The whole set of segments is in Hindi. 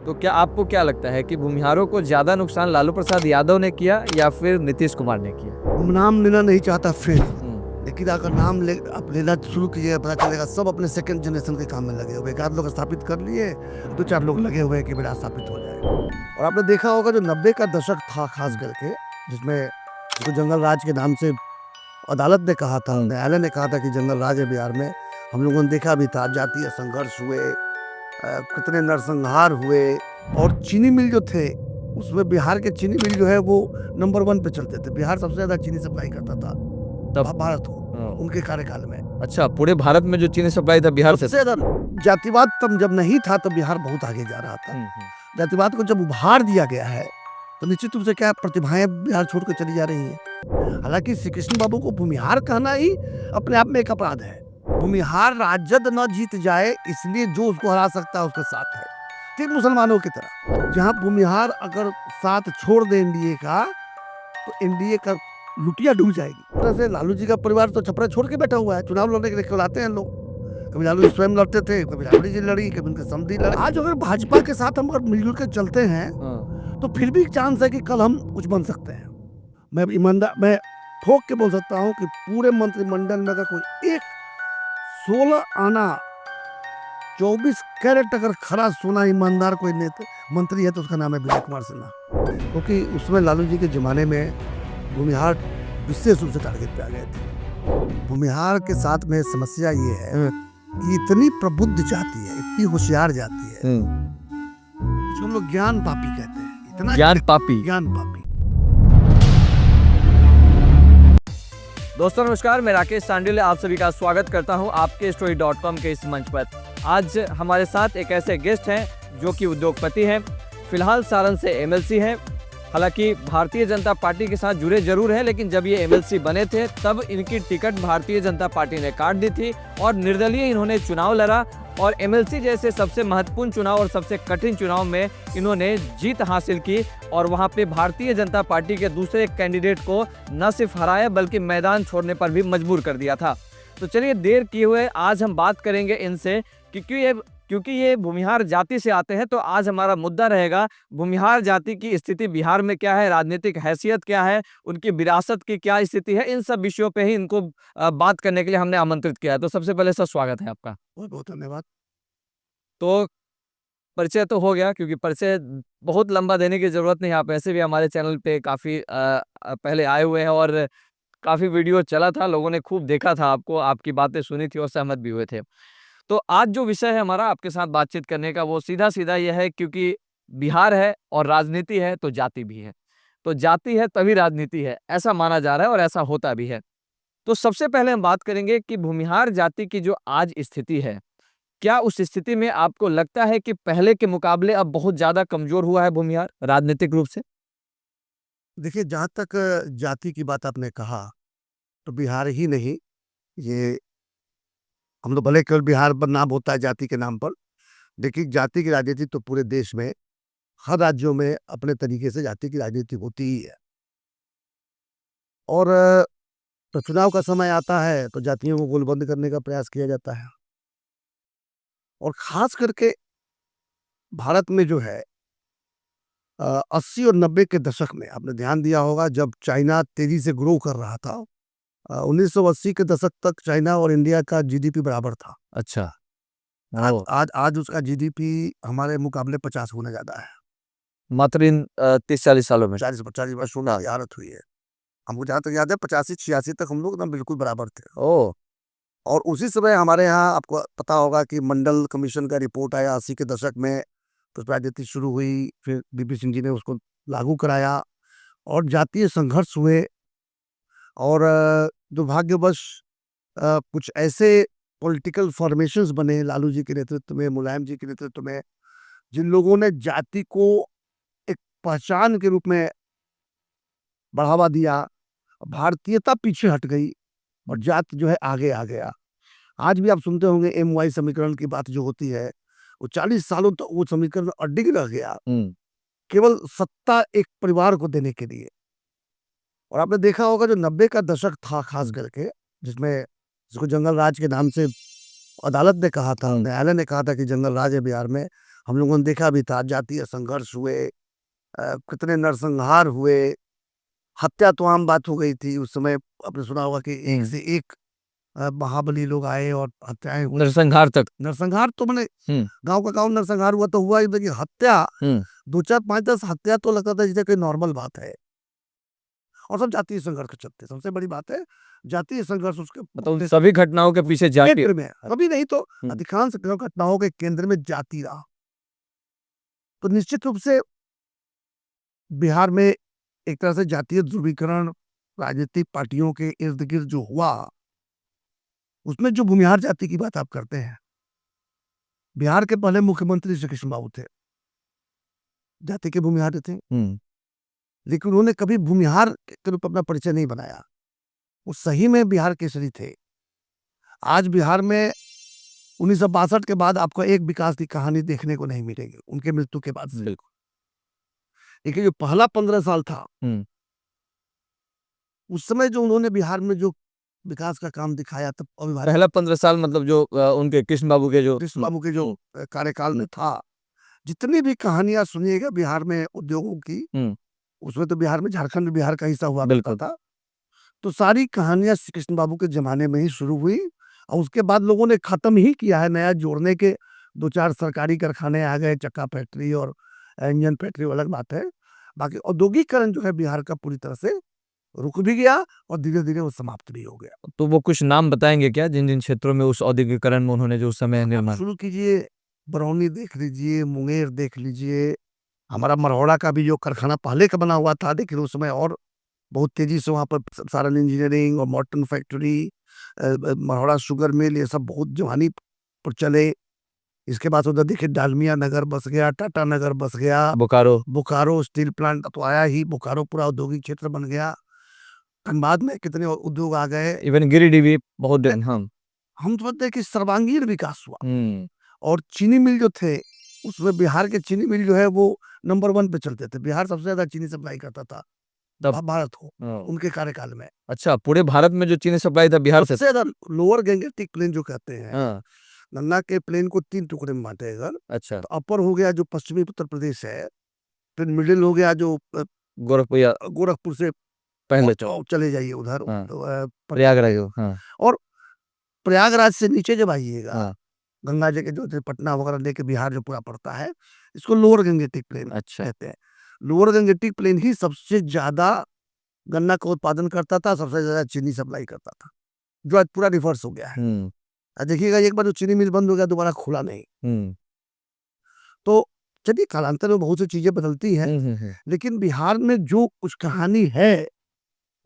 तो क्या आपको क्या लगता है कि भूमिहारों को ज़्यादा नुकसान लालू प्रसाद यादव ने किया या फिर नीतीश कुमार ने किया? नाम लेना नहीं चाहता फिर, हुँ, लेकिन अगर नाम ले आप लेना शुरू कीजिए, पता चलेगा सब अपने सेकंड जनरेशन के काम में लगे हुए। एक आध लोग स्थापित कर लिए, 2-4 लोग लगे हुए हैं कि मेरा स्थापित हो जाए। और आपने देखा होगा जो 90 का दशक था खास करके, जिसमें जिसको जंगल राज के नाम से अदालत ने कहा था, न्यायालय ने कहा था कि जंगल राज है बिहार में। हम लोगों ने देखा भी था, जातीय संघर्ष हुए, कितने नरसंहार हुए। और चीनी मिल जो थे, उसमें बिहार के चीनी मिल जो है वो नंबर 1 पे चलते थे। बिहार सबसे ज़्यादा चीनी सप्लाई करता था तब भारत को, हाँ। उनके कार्यकाल में। अच्छा, पूरे भारत में जो चीनी सप्लाई था बिहार से सबसे ज़्यादा जातिवाद तब जब नहीं था तो बिहार बहुत आगे जा रहा था। जातिवाद को जब उभार दिया गया है तो निश्चित रूप से क्या प्रतिभाएं बिहार छोड़ कर चली जा रही हैं। हालांकि श्री कृष्ण बाबू को भूमिहार कहना ही अपने आप में एक अपराध है। भूमिहार राजद न जीत जाए इसलिए जो उसको हरा सकता है उसके साथ है, ठीक मुसलमानों की तरह। जहां भूमिहार अगर साथ छोड़ दे एनडीए का तो एनडीए का लुटिया डूब जाएगी। तरह से लालू जी का परिवार तो छपरा छोड़ के बैठा हुआ है, चुनाव लड़ने के लिए खिलाते हैं लोग। कभी लालू जी स्वयं लड़ते थे, कभी राबड़ी जी लड़ी, कभी उनके समधी लड़े। आज अगर भाजपा के साथ हम अगर मिलजुल के चलते हैं तो फिर भी चांस है कि कल हम कुछ बन सकते हैं। मैं ईमानदार, मैं ठोक के बोल सकता हूँ कि पूरे मंत्रिमंडल में अगर कोई एक 16 आना 24 कैरेट अगर खरा सोना ईमानदार कोई नेता मंत्री है तो उसका नाम है विजय कुमार सिन्हा। क्योंकि उसमें लालू जी के जमाने में भूमिहार विशेष रूप से टारगेट पे आ गए थे। भूमिहार के साथ में समस्या ये है कि इतनी प्रबुद्ध जाति है, इतनी होशियार जाति है, जो हम लोग ज्ञान पापी कहते हैं। इतना ज्ञान पापी। ज्ञान पापी। दोस्तों नमस्कार, मैं राकेश सांडिल आप सभी का स्वागत करता हूं आपके story.com के इस मंच पर। आज हमारे साथ एक ऐसे गेस्ट हैं जो कि उद्योगपति हैं, फिलहाल सारण से एमएलसी हैं। हालांकि भारतीय जनता पार्टी के साथ जुड़े जरूर हैं, लेकिन जब ये एमएलसी बने थे तब इनकी टिकट भारतीय जनता पार्टी ने काट दी थी और निर्दलीय इन्होंने चुनाव लड़ा और एमएलसी जैसे सबसे महत्वपूर्ण चुनाव और सबसे कठिन चुनाव में इन्होंने जीत हासिल की और वहां पे भारतीय जनता पार्टी के दूसरे कैंडिडेट को न सिर्फ हराया बल्कि मैदान छोड़ने पर भी मजबूर कर दिया था। तो चलिए देर किए हुए आज हम बात करेंगे इनसे क्योंकि ये भूमिहार जाति से आते हैं। तो आज हमारा मुद्दा रहेगा भूमिहार जाति की स्थिति बिहार में क्या है, राजनीतिक हैसियत क्या है, उनकी विरासत की क्या स्थिति है। इन सब विषयों पे ही इनको बात करने के लिए हमने आमंत्रित किया है। तो सबसे पहले सर स्वागत है आपका। बहुत बहुत धन्यवाद। तो परिचय तो हो गया, क्योंकि परिचय बहुत लंबा देने की जरूरत नहीं। आप ऐसे भी हमारे चैनल पे काफी पहले आए हुए हैं और काफी वीडियो चला था, लोगों ने खूब देखा था आपको, आपकी बातें सुनी थी और सहमत भी हुए थे। तो आज जो विषय है हमारा आपके साथ बातचीत करने का वो सीधा सीधा यह है, क्योंकि बिहार है और राजनीति है तो जाति भी है। तो जाति है तभी राजनीति है, ऐसा माना जा रहा है और ऐसा होता भी है। तो सबसे पहले हम बात करेंगे कि भूमिहार जाति की जो आज स्थिति है, क्या उस स्थिति में आपको लगता है कि पहले के मुकाबले अब बहुत ज्यादा कमजोर हुआ है भूमिहार राजनीतिक रूप से? देखिए, जहाँ तक जाति की बात आपने कहा, तो बिहार ही नहीं, ये हम लोग भले केवल बिहार बदनाम होता है जाति के नाम पर, लेकिन जाति की राजनीति तो पूरे देश में हर राज्यों में अपने तरीके से जाति की राजनीति होती ही है। और तो चुनाव का समय आता है तो जातियों को गोलबंद करने का प्रयास किया जाता है। और खास करके भारत में जो है 80 और 90 के दशक में आपने ध्यान दिया होगा, जब चाइना तेजी से ग्रो कर रहा था। 1980 के दशक तक चाइना और इंडिया का जीडीपी बराबर था। अच्छा। आज उसका जीडीपी हमारे मुकाबले 50 गुना ज्यादा है। मात्र इन 30-40 सालों में? 40-50 वर्ष होना यारत हुई है। हमको जहाँ तक याद है 85-86 तक हम लोग एकदम बिल्कुल बराबर थे। ओ। और उसी समय हमारे यहाँ आपको पता होगा कि मंडल कमीशन का रिपोर्ट आया 80 के दशक में, तो राजनीति शुरू हुई, फिर बीपी सिंह जी ने उसको लागू कराया और जातीय संघर्ष हुए। और दुर्भाग्यवश कुछ ऐसे पॉलिटिकल फॉर्मेशंस बने लालू जी के नेतृत्व में, मुलायम जी के नेतृत्व में, जिन लोगों ने जाति को एक पहचान के रूप में बढ़ावा दिया। भारतीयता पीछे हट गई और जाति जो है आगे आ गया। आज भी आप सुनते होंगे MY समीकरण की बात जो होती है, वो 40 सालों तक वो समीकरण अडिग रह गया, केवल सत्ता एक परिवार को देने के लिए। और आपने देखा होगा जो 90 का दशक था खास करके, जिसमें जिसको जंगल राज के नाम से अदालत ने कहा था, न्यायालय ने कहा था कि जंगल राज है बिहार में। हम लोगों ने देखा भी था, जातीय संघर्ष हुए, कितने नरसंहार हुए, हत्या तो आम बात हो गई थी उस समय। आपने सुना होगा कि एक से एक महाबली लोग आए और हत्याएं हुई। नरसंहार तक। नरसंहार तो मैंने हम्म गांव का गांव नरसंहार हुआ तो हुआ ही, लेकिन हत्या हम्म 2 4 5 10 हत्या तो लगता था जैसे कोई नॉर्मल बात है। और सब जातीय संघर्ष के चलते, सबसे बड़ी बात है जातीय संघर्ष उसके मतलब उन सभी घटनाओं के पीछे जाति। केंद्र में है। कभी नहीं तो हम्म। अधिकांश घटनाओं के केंद्र में जाति रहा। तो निश्चित रूप से बिहार में एक तरह से जातीय ध्रुवीकरण राजनीतिक पार्टियों के इर्द गिर्द जो हुआ, उसमें जो भूमिहार जाति की बात आप करते हैं, बिहार के पहले मुख्यमंत्री श्री कृष्ण बाबू थे, जाति के भूमिहार थे, लेकिन उन्होंने कभी भूमिहार के रूप में अपना परिचय नहीं बनाया। वो सही में बिहार केसरी थे। आज बिहार में 1962 के बाद आपको एक विकास की कहानी देखने को नहीं मिलेगी, उनके मृत्यु के बाद से। बिल्कुल। लेकिन जो पहला 15 साल था, उस समय जो उन्होंने बिहार में जो विकास का काम दिखाया, तब पहला 15 साल मतलब जो उनके कृष्ण बाबू के जो कार्यकाल में था, जितनी भी कहानियां सुनिएगा बिहार में उद्योगों की, उसमें तो बिहार में झारखंड बिहार का हिस्सा हुआ करता था, तो सारी कहानियां श्री कृष्ण बाबू के जमाने में ही शुरू हुई। और उसके बाद लोगों ने खत्म ही किया है, नया जोड़ने के 2 4 सरकारी कारखाने आ गए, चक्का फैक्ट्री और इंजन फैक्ट्री अलग बात है। बाकी औद्योगिकरण जो है बिहार का पूरी तरह से रुक भी गया और धीरे धीरे वो समाप्त भी हो गया। तो वो कुछ नाम बताएंगे क्या, जिन जिन क्षेत्रों में उस औद्योगिकरण में उन्होंने जो उस समय निर्माण शुरू कीजिए, बरौनी देख लीजिए, मुंगेर देख लीजिए, हमारा मरौड़ा का भी जो कारखाना पहले का बना हुआ था, लेकिन उस समय और बहुत तेजी से वहाँ पर सारन इंजीनियरिंग और मॉर्टन फैक्ट्री, मरौड़ा शुगर मिल, ये सब बहुत जवानी पर चले। इसके बाद उधर देखिए डालमिया नगर बस गया, टाटा नगर बस गया, बोकारो स्टील प्लांट तो आया ही, बोकारो पूरा औद्योगिक क्षेत्र बन गया। धनबाद में कितने उद्योग आ गए, इवन गिरिडीह भी बहुत हम समझते हैं कि सर्वांगीण विकास हुआ। और चीनी मिल जो थे, उसमें बिहार के चीनी मिल जो है वो नंबर 1 पे चलते थे। बिहार सबसे ज्यादा चीनी सप्लाई करता था भारत को उनके कार्यकाल में। अच्छा, पूरे भारत में जो चीनी सप्लाई था बिहार से सबसे ज्यादा। लोअर गंगेटिक प्लेन जो कहते हैं, गन्ना के प्लेन को 3 टुकड़े में बांटे अगर, अच्छा, तो अपर हो गया जो पश्चिमी उत्तर प्रदेश है, फिर मिडिल हो गया जो गोरखपुर से पहले चले जाइए उधर प्रयागराज, और प्रयागराज से नीचे जब आइएगा, गंगा जी के जो पटना वगैरह लेके बिहार जो पूरा पड़ता है, इसको लोअर गंगेटिक प्लेन कहते हैं। लोअर गंगेटिक प्लेन ही सबसे ज्यादा गन्ना का उत्पादन करता था, सबसे ज्यादा चीनी सप्लाई करता था, जो आज पूरा रिवर्स हो गया है। देखिएगा एक बार जो चीनी मिल बंद हो गया, दोबारा खुला नहीं। तो चलिए, कालांतर में बहुत सी चीजें बदलती हैं, लेकिन बिहार में जो कुछ कहानी है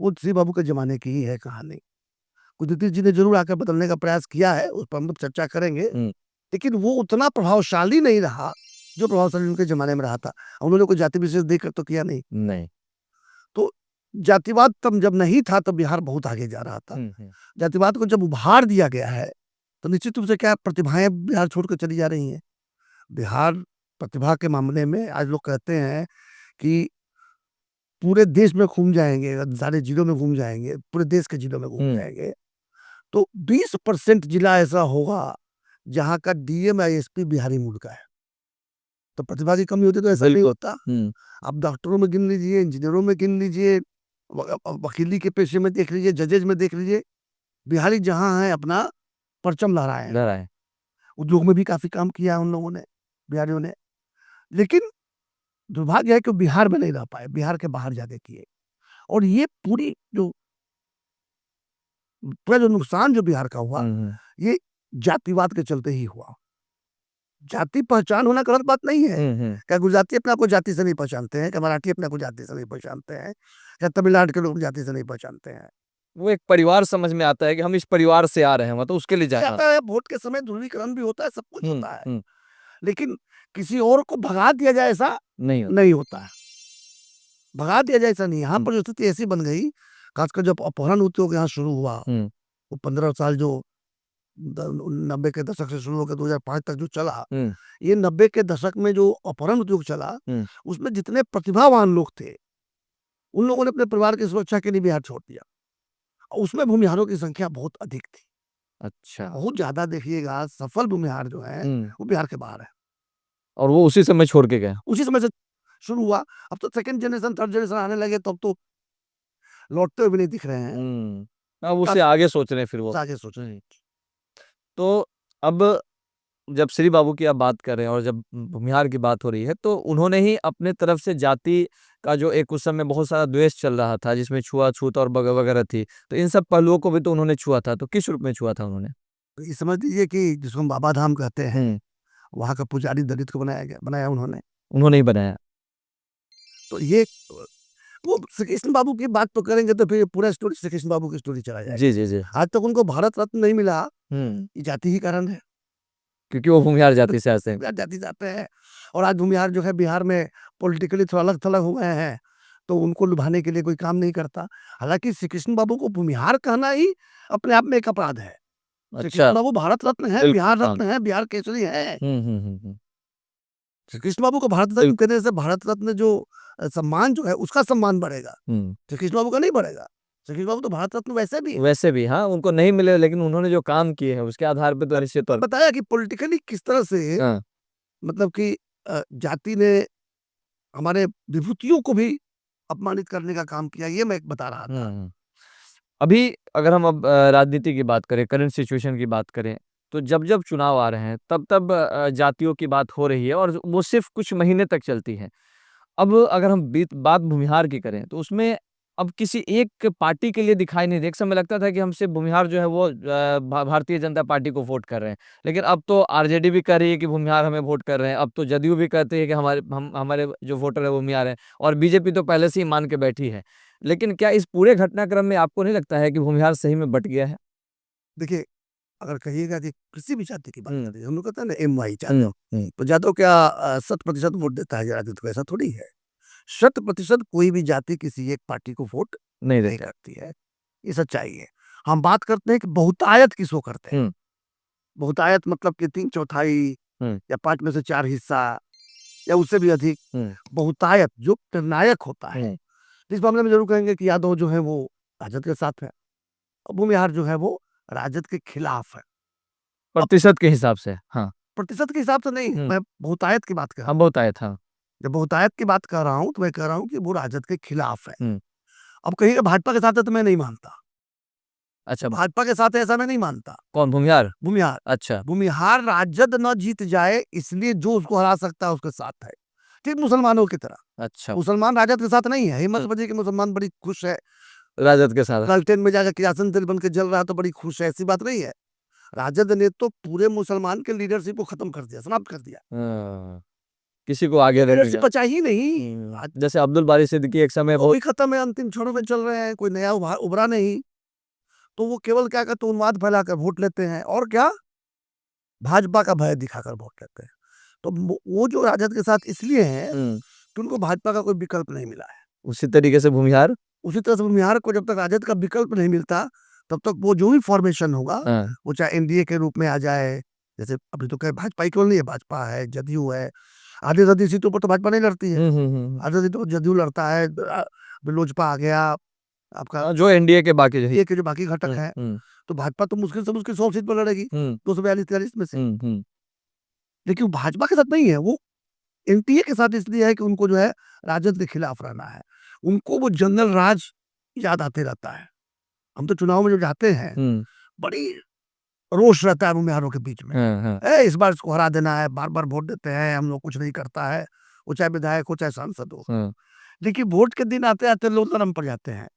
वो श्री बाबू के जमाने की ही है कहानी। कुदरती जी ने जरूर आकर बदलने का प्रयास किया है, उस पर हम लोग चर्चा करेंगे, लेकिन वो उतना प्रभावशाली नहीं रहा जो प्रभावशाली उनके जमाने में रहा था। उन्होंने कोई जाति विशेष देखकर तो किया नहीं। तो जातिवाद तब जब नहीं था, तब बिहार बहुत आगे जा रहा था। जातिवाद को जब उभार दिया गया है, तो निश्चित रूप से क्या प्रतिभाएं बिहार छोड़कर चली जा रही हैं। बिहार प्रतिभा के मामले में आज लोग कहते हैं कि पूरे देश में घूम जाएंगे, सारे जिलों में घूम जाएंगे, पूरे देश के जिलों में घूम जाएंगे, तो 20% जिला ऐसा होगा जहां का डीएम आईएसपी बिहारी मूल का है। तो प्रतिभा की कमी होती तो ऐसा नहीं होता। आप डॉक्टरों में गिन लीजिए, इंजीनियरों में गिन लीजिए, वकीली के पेशे में देख लीजिए, जजेज में देख लीजिए, बिहारी जहां है अपना परचम लहराए। उद्योग में भी काफी काम किया उन लोगों ने, बिहारियों ने। लेकिन दुर्भाग्य है कि बिहार में नहीं रह पाए, बिहार के बाहर जाके किए। और ये पूरा जो नुकसान जो बिहार का हुआ, ये जातिवाद के चलते ही हुआ। जाति पहचान होना गलत बात नहीं है। क्या गुजराती अपने आप को जाति से नहीं पहचानते हैं? क्या मराठी अपने आप को जाति से नहीं पहचानते हैं? क्या तमिलनाडु के लोग जाति से नहीं पहचानते हैं? वो एक परिवार समझ में आता है कि हम इस परिवार से आ रहे हैं, तो उसके लिए जाता है। वोट के समय ध्रुवीकरण भी होता है, सब कुछ होता है, लेकिन किसी और को भगा दिया जाए ऐसा नहीं होता है। भगा दिया जाए ऐसा नहीं। यहाँ पर जो स्थिति ऐसी बन गई, खासकर जब अपहरण उद्योग यहाँ शुरू हुआ, वो 15 साल जो 90 के दशक से शुरू होकर 2005 तक जो चला, ये 90 के दशक में जो अपहरण उद्योग चला, उसमें जितने प्रतिभावान लोग थे, उन लोगों ने अपने परिवार की सुरक्षा के लिए बिहार छोड़ दिया। उसमें भूमिहारों की संख्या बहुत अधिक थी। अच्छा, बहुत ज्यादा। देखिएगा, सफल भूमिहार जो है वो बिहार के बाहर है। और वो उसी समय छोड़ के गया। उसी समय से शुरू हुआ। अब तो सेकंड जनरेशन थर्ड जनरेशन आने लगे, तब तो लौटते हुए भी नहीं दिख रहे हैं। अब उससे आगे सोच रहे हैं फिर वो। आगे सोच रहे हैं। तो अब जब श्री बाबू की आप बात कर रहे हैं और जब भूमिहार की बात हो रही है, तो उन्होंने ही अपने तरफ से जाति का जो एक उस समय बहुत सारा द्वेष चल रहा था, जिसमें छुआछूत और वगैरह थी, तो इन सब पहलुओं को भी तो उन्होंने छुआ था। तो किस रूप में छुआ था उन्होंने? तो ये समझ लीजिए कि जिसको हम बाबा धाम कहते हैं, हम्म। वहाँ का पुजारी दलित को बनाया उन्होंने। उन्होंने ही बनाया। तो ये वो श्री कृष्ण बाबू की बात तो करेंगे तो फिर पूरा स्टोरी श्री कृष्ण बाबू की स्टोरी चला जाएगा। जी जी जी। आज तक उनको भारत रत्न नहीं मिला, हम्म। ये जाति ही कारण है। क्योंकि वो भूमिहार जाति से आते हैं। भूमिहार जाति जाते हैं, और आज भूमिहार जो है बिहार में पॉलिटिकली थोड़ा अलग थलग हो गए हैं, तो उनको लुभाने के लिए कोई काम नहीं करता। हालांकि श्री कृष्ण बाबू को भूमिहार कहना ही अपने आप में एक अपराध है। श्री अच्छा। कृष्ण बाबू भारत रत्न है, बिल्कुल, बिहार हाँ। रत्न है, बिहार केसरी है। हम्म। श्री कृष्ण बाबू को भारत रत्न कहने से भारत रत्न जो सम्मान जो है उसका सम्मान बढ़ेगा, श्री कृष्ण बाबू का नहीं बढ़ेगा। श्री कृष्ण बाबू तो भारत रत्न वैसे भी है। वैसे भी हाँ, उनको नहीं मिले, लेकिन उन्होंने जो काम किए हैं उसके आधार पे तो निश्चित तौर बताया कि पॉलिटिकली किस तरह से हाँ। मतलब कि जाति ने हमारे विभूतियों को भी अपमानित करने का काम किया, ये मैं बता रहा था। अभी अगर हम अब राजनीति की बात करें, करंट सिचुएशन की बात करें, तो जब चुनाव आ रहे हैं, तब जातियों की बात हो रही है और वो सिर्फ कुछ महीने तक चलती है। अब अगर हम बात भूमिहार की करें, तो उसमें अब किसी एक पार्टी के लिए दिखाई नहीं दे। एक समय लगता था कि हमसे भूमिहार जो है वो भारतीय जनता पार्टी को वोट कर रहे हैं, लेकिन अब तो आरजेडी भी कह रही है कि भूमिहार हमें वोट कर रहे हैं। अब तो जदयू भी कहते हैं कि हमारे जो वोटर है वो भूमिहार है, और बीजेपी तो पहले से ही मान के बैठी है। लेकिन क्या इस पूरे घटनाक्रम में आपको नहीं लगता है कि भूमिहार सही में बट गया है? देखिए, अगर कहिएगा कि किसी भी जाति की बात हम्म। करें, हम लोग कहते हैं ना MY जादव, तो जादव क्या 100% वोट देता है राजनीति को? ऐसा थोड़ी है। 100% कोई भी जाति किसी एक पार्टी को वोट नहीं नहीं देता। करती है, ये सच्चाई है। हम बात करते हैं कि बहुतायत किसको करते हैं। बहुतायत मतलब कि 3/4 या 5 में से 4 हिस्सा या उससे भी अधिक बहुतायत जो निर्णायक होता है। इस मामले में जरूर कहेंगे कि यादव जो है वो राजद के साथ है, और भूमिहार जो है वो राजद के खिलाफ है। प्रतिशत के हिसाब से, हाँ। प्रतिशत के हिसाब से नहीं, मैं बहुतायत की बात कर रहा हाँ, हूँ। बहुत आया था। जब बहुतायत की बात कर रहा हूँ तो मैं कह रहा हूँ कि वो राजद के खिलाफ है। अब कहिएगा भाजपा के साथ है, तो मैं नहीं मानता। अच्छा। भाजपा के साथ है ऐसा मैं नहीं मानता। कौन, भूमिहार? भूमिहार, अच्छा। भूमिहार राजद न जीत जाए इसलिए जो उसको हरा सकता है उसके साथ है, ठीक मुसलमानों की तरह। अच्छा। मुसलमान राजद के साथ नहीं है। हिम्मत समझिए कि मुसलमान बड़ी खुश है, राजद के साथ। राजटेन में जाकर किरासन तेल बन के जल रहा है तो बड़ी खुश है, ऐसी बात नहीं है। राजद ने तो पूरे मुसलमान के लीडरशिप को खत्म कर दिया, समाप्त कर दिया। किसी को आगे रहने लीडरशिप बचा ही नहीं। जैसे अब्दुल बारी सिद्दीकी एक समय वो भी खत्म है, अंतिम क्षणों में चल रहे हैं, कोई नया उभरा नहीं। तो वो केवल क्या कहते हैं, उन्माद फैलाकर वोट लेते हैं, और क्या भाजपा का भय दिखाकर वोट लेते हैं। तो वो जो राजद के साथ इसलिए है कि उनको भाजपा का कोई विकल्प नहीं मिला है। उसी तरीके से भूमिहार, उसी तरह से भूमिहार को जब तक राजद का विकल्प नहीं मिलता, तब तक वो जो भी फॉर्मेशन होगा, वो चाहे एनडीए के रूप में आ जाए। जैसे अभी तो क्या भाजपा ही केवल नहीं है, भाजपा है, जदयू है। आधी से आधी सीटों पर तो भाजपा नहीं लड़ती है, आधी सीटों पर जदयू लड़ता है, लोजपा आ गया आपका, जो एनडीए के बाकी ये के जो बाकी घटक हैं। तो भाजपा तो मुश्किल से मुश्किल 100 सीट पर लड़ेगी 242-43 में से। लेकिन भाजपा के साथ नहीं है, वो एनडीए के साथ इसलिए है कि उनको जो है राजद के खिलाफ रहना है। उनको वो जनरल राज याद आते रहता है। हम तो चुनाव में जो जाते हैं, बड़ी रोष रहता है भूमिहारों के बीच में। इस बार इसको हरा देना है, बार बार वोट देते हैं, हम लोग कुछ नहीं करता है, वो चाहे विधायक हो चाहे सांसद हो। लेकिन वोट के दिन आते आते लोग नरम पड़ जाते हैं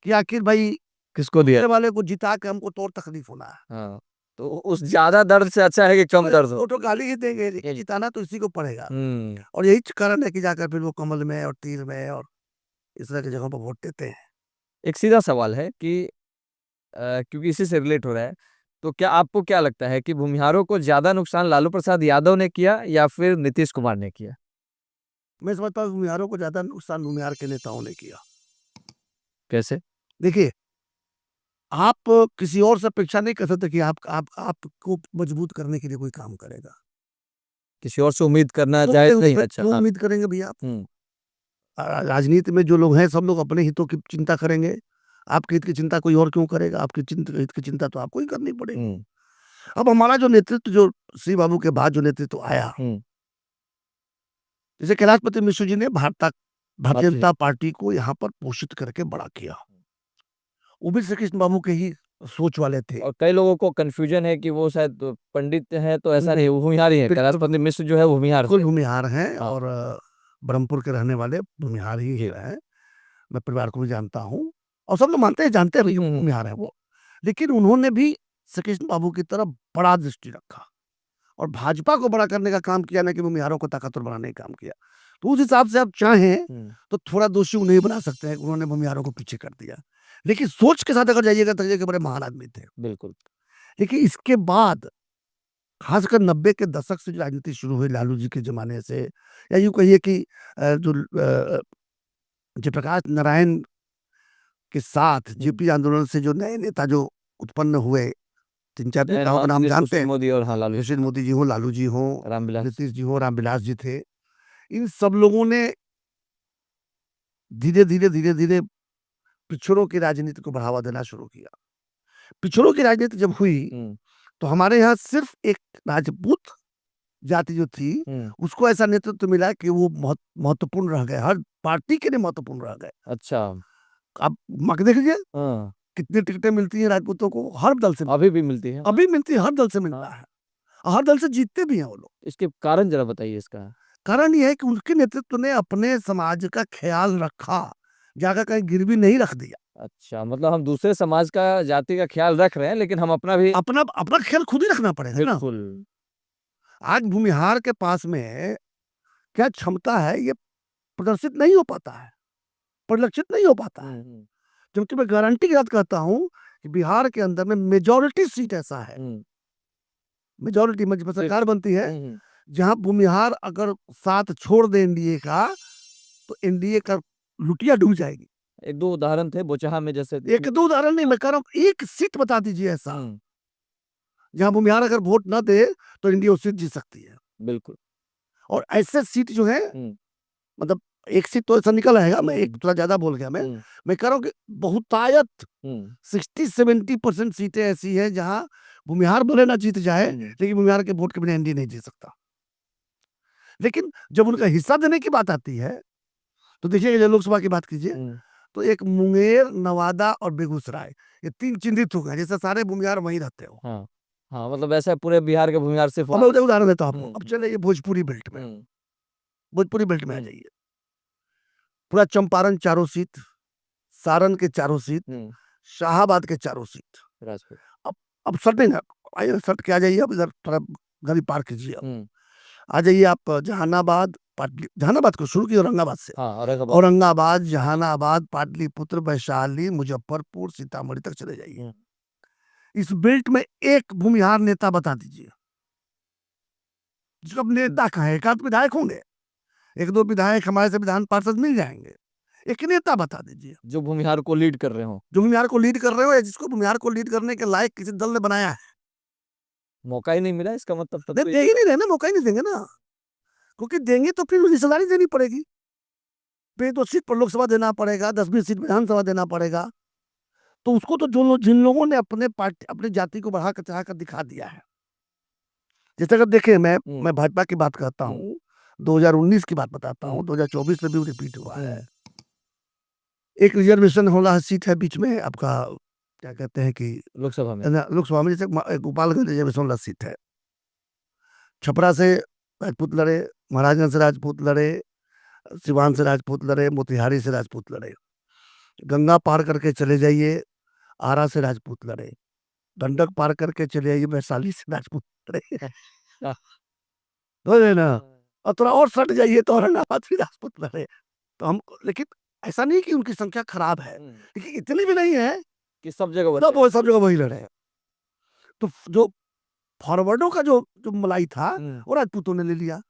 कि आखिर भाई किसको दिया वाले को जिता के हमको तो और तकलीफ होना है। तो उस ज्यादा दर्द से अच्छा है कि कम दर्द हो। तो गाली ही देंगे, लेकिन जिताना तो इसी को पड़ेगा। और यही कारण है कि जाकर फिर वो कमल में और तीर में और इस तरह की जगहों पर वोट देते हैं। एक सीधा सवाल है कि क्योंकि इसी से रिलेट हो रहा है, तो क्या आपको क्या लगता है कि भूमिहारों को ज्यादा नुकसान लालू प्रसाद यादव ने किया या फिर नीतीश कुमार ने किया? मैं समझता हूँ भूमिहारों को ज्यादा नुकसान भूमिहार के नेताओं ने किया। कैसे? देखिए, आप किसी और से अपेक्षा नहीं कर सकते कि आपको मजबूत करने के लिए कोई काम करेगा। किसी और से उम्मीद करना जायज नहीं। अच्छा, क्यों उम्मीद करेंगे भैया आप? राजनीति में जो लोग हैं सब लोग अपने हितों की चिंता करेंगे। आपके हित की चिंता कोई और क्यों करेगा? आपकी हित की चिंता तो आपको ही करनी पड़ेगी। अब हमारा जो नेतृत्व, जो श्री बाबू के बाद जो नेतृत्व आया, जैसे कैलाशपति मिश्र जी ने भारतीय भारतीय- जनता पार्टी को यहाँ पर पोषित करके बड़ा किया। वो भी श्री कृष्ण बाबू के ही सोच वाले थे। और कई लोगों को कंफ्यूजन है कि वो शायद पंडित है, तो ऐसा नहीं, वो भूमिहार ही है। बिल्कुल। कैलाशपति मिश्र जो है वो भूमिहार बिल्कुल थे। भूमिहार हैं हाँ। और ब्रह्मपुर के रहने वाले भूमिहार ही जी। हैं। मैं परिवार को भी जानता हूँ और सब लोग मानते हैं, जानते हैं भी हम्म। भूमिहार है वो। लेकिन उन्होंने भी श्री कृष्ण बाबू की तरफ बड़ा दृष्टि रखा और भाजपा को बड़ा करने का काम किया, ना कि भूमिहारों को ताकतवर बनाने का काम किया। तो उस हिसाब से आप चाहें तो थोड़ा दोषी उन्हें बना सकते हैं, उन्होंने भूमिहारों को पीछे कर दिया। लेकिन सोच के साथ अगर जाइएगा तो ये बड़े महान आदमी थे। बिल्कुल। लेकिन इसके बाद खासकर 90 के दशक से जो राजनीति शुरू हुई लालू जी के ज़माने से, या यूँ कहिए कि जयप्रकाश नारायण के साथ जेपी आंदोलन से जो नए नेता जो उत्पन्न हुए, 3-4 नेताओं का नाम जानते हैं। मोदी और हाँ, लालू जैसे मोदी जी हों, लालू जी हों, रामविलास। नीतीश जी हों, रामविलास जी थे। इन सब लोगों ने धीरे-धीरे पिछड़ों की राजनीति को बढ़ावा देना शुरू किया। पिछड़ों की राजनीति जब हुई तो हमारे यहाँ सिर्फ एक राजपूत जाति जो थी, उसको ऐसा नेतृत्व मिला कि वो बहुत महत्वपूर्ण रह गए, हर पार्टी के लिए महत्वपूर्ण रह गए। अच्छा। आप मक देख लीजिए हाँ, कितनी टिकटें मिलती हैं राजपूतों को, हर दल से अभी भी मिलती है। अभी मिलती है, हर दल से मिलता है और हर दल से जीतते भी हैं वो लोग। इसके कारण जरा बताइए इसका। कारण ये है कि उनके नेतृत्व ने अपने समाज का ख्याल रखा, जाकर कहीं गिरवी नहीं रख दिया। अच्छा, मतलब हम दूसरे समाज का, जाति का ख्याल रख रहे हैं, लेकिन हम अपना भी अपना अपना ख्याल खुद ही रखना पड़ेगा ना। बिल्कुल। आज भूमिहार के पास में क्या क्षमता है, ये प्रदर्शित नहीं हो पाता है, परिलक्षित नहीं हो पाता है। जबकि मैं गारंटी के साथ कहता हूँ कि बिहार के अंदर में मेजॉरिटी सीट ऐसा है, मेजॉरिटी में जब सरकार बनती है, जहाँ भूमिहार अगर साथ छोड़ दे एनडीए का, तो एनडीए का लुटिया डूब जाएगी। एक दो उदाहरण थे बोचहा में, जैसे एक दो उदाहरण नहीं, मैं कह रहा हूँ एक सीट बता दीजिए ऐसा जहाँ भूमिहार अगर वोट ना दे तो एनडीए उस सीट जीत सकती है। बिल्कुल। और ऐसे सीट जो है, मतलब एक सीट तो ऐसा निकल आएगा, मैं एक थोड़ा ज्यादा बोल गया। मैं कह रहा हूँ कि बहुतायत 60-70% सीटें ऐसी हैं जहां भूमिहार भले ना जीत जाए, लेकिन भूमिहार के वोट के बिना एनडीए नहीं जीत सकता। लेकिन जब उनका हिस्सा देने की बात आती है तो देखिए, लोकसभा की बात कीजिए तो एक मुंगेर, नवादा और बेगूसराय, ये 3 चिन्हित हो गए, जैसे सारे भूमिहार वहीं रहते हो। हाँ, हाँ, मतलब ऐसा पूरे बिहार के भूमिहार सिर्फ अब मैं उदाहरण देता हूँ आपको। अब हम्म। चले ये भोजपुरी बेल्ट में, भोजपुरी बेल्ट में आ जाइए। पूरा चंपारण चारों सीट, सारण के चारों सीट, शाहाबाद के चारों सीट, राजपूत। अब सटे ना, आइए सट के आ जाइए। अब इधर थोड़ा गाड़ी पार कीजिए, आ जाइए आप जहानाबाद, जहानाबाद को शुरू किया औरंगाबाद से। हाँ, औरंगाबाद, जहानाबाद, पाटलिपुत्र, वैशाली, मुजफ्फरपुर, सीतामढ़ी तक चले जाइए। इस बेल्ट में एक भूमिहार नेता बता दीजिए, जो अब नेता का है, एक आध विधायक होंगे, एक दो विधायक हमारे से विधान पार्षद मिल जाएंगे, एक नेता बता दीजिए जो भूमिहार को लीड कर रहे हो, जो भूमिहार को लीड कर रहे हो, या जिसको भूमिहार को लीड करने के लायक किसी दल ने बनाया है। मौका ही नहीं मिला, इसका मतलब तब तो दे ही नहीं रहे ना, मौका ही नहीं देंगे ना, क्योंकि देंगे तो फिर हिस्सेदारी देनी पड़ेगी। फिर तो सीट पर लोकसभा देना पड़ेगा, 10-20 सीट विधानसभा देना पड़ेगा। तो उसको तो जिन लोगों ने अपने पार्टी, अपनी जाति को बढ़ा कर चढ़ा कर दिखा दिया है। जैसे अगर देखें, मैं भाजपा की बात करता हूँ, 2019 की बात बताता हूँ, 2024 में भी रिपीट हुआ है। एक रिजर्वेशन वाला सीट है बीच में, आपका क्या कहते हैं कि लोकसभा में जैसे गोपालगंज रिजर्वेशन वाला सीट है। छपरा से राजपूत लड़े, महाराजगंज से राजपूत लड़े, सिवान से राजपूत लड़े, मोतिहारी से राजपूत लड़े, गंगा पार करके चले जाइए, आरा से राजपूत लड़े, गंडक पार करके चले जाइए, वैशाली से राजपूत लड़े। ना, और थोड़ा और सट जाइए तो औरंगाबाद से राजपूत लड़े। तो हम, लेकिन ऐसा नहीं कि उनकी संख्या खराब है, लेकिन इतनी भी नहीं है कि सब जगह वही लड़े। तो जो फॉरवर्डों का जो मलाई था वो राजपूतों ने ले लिया,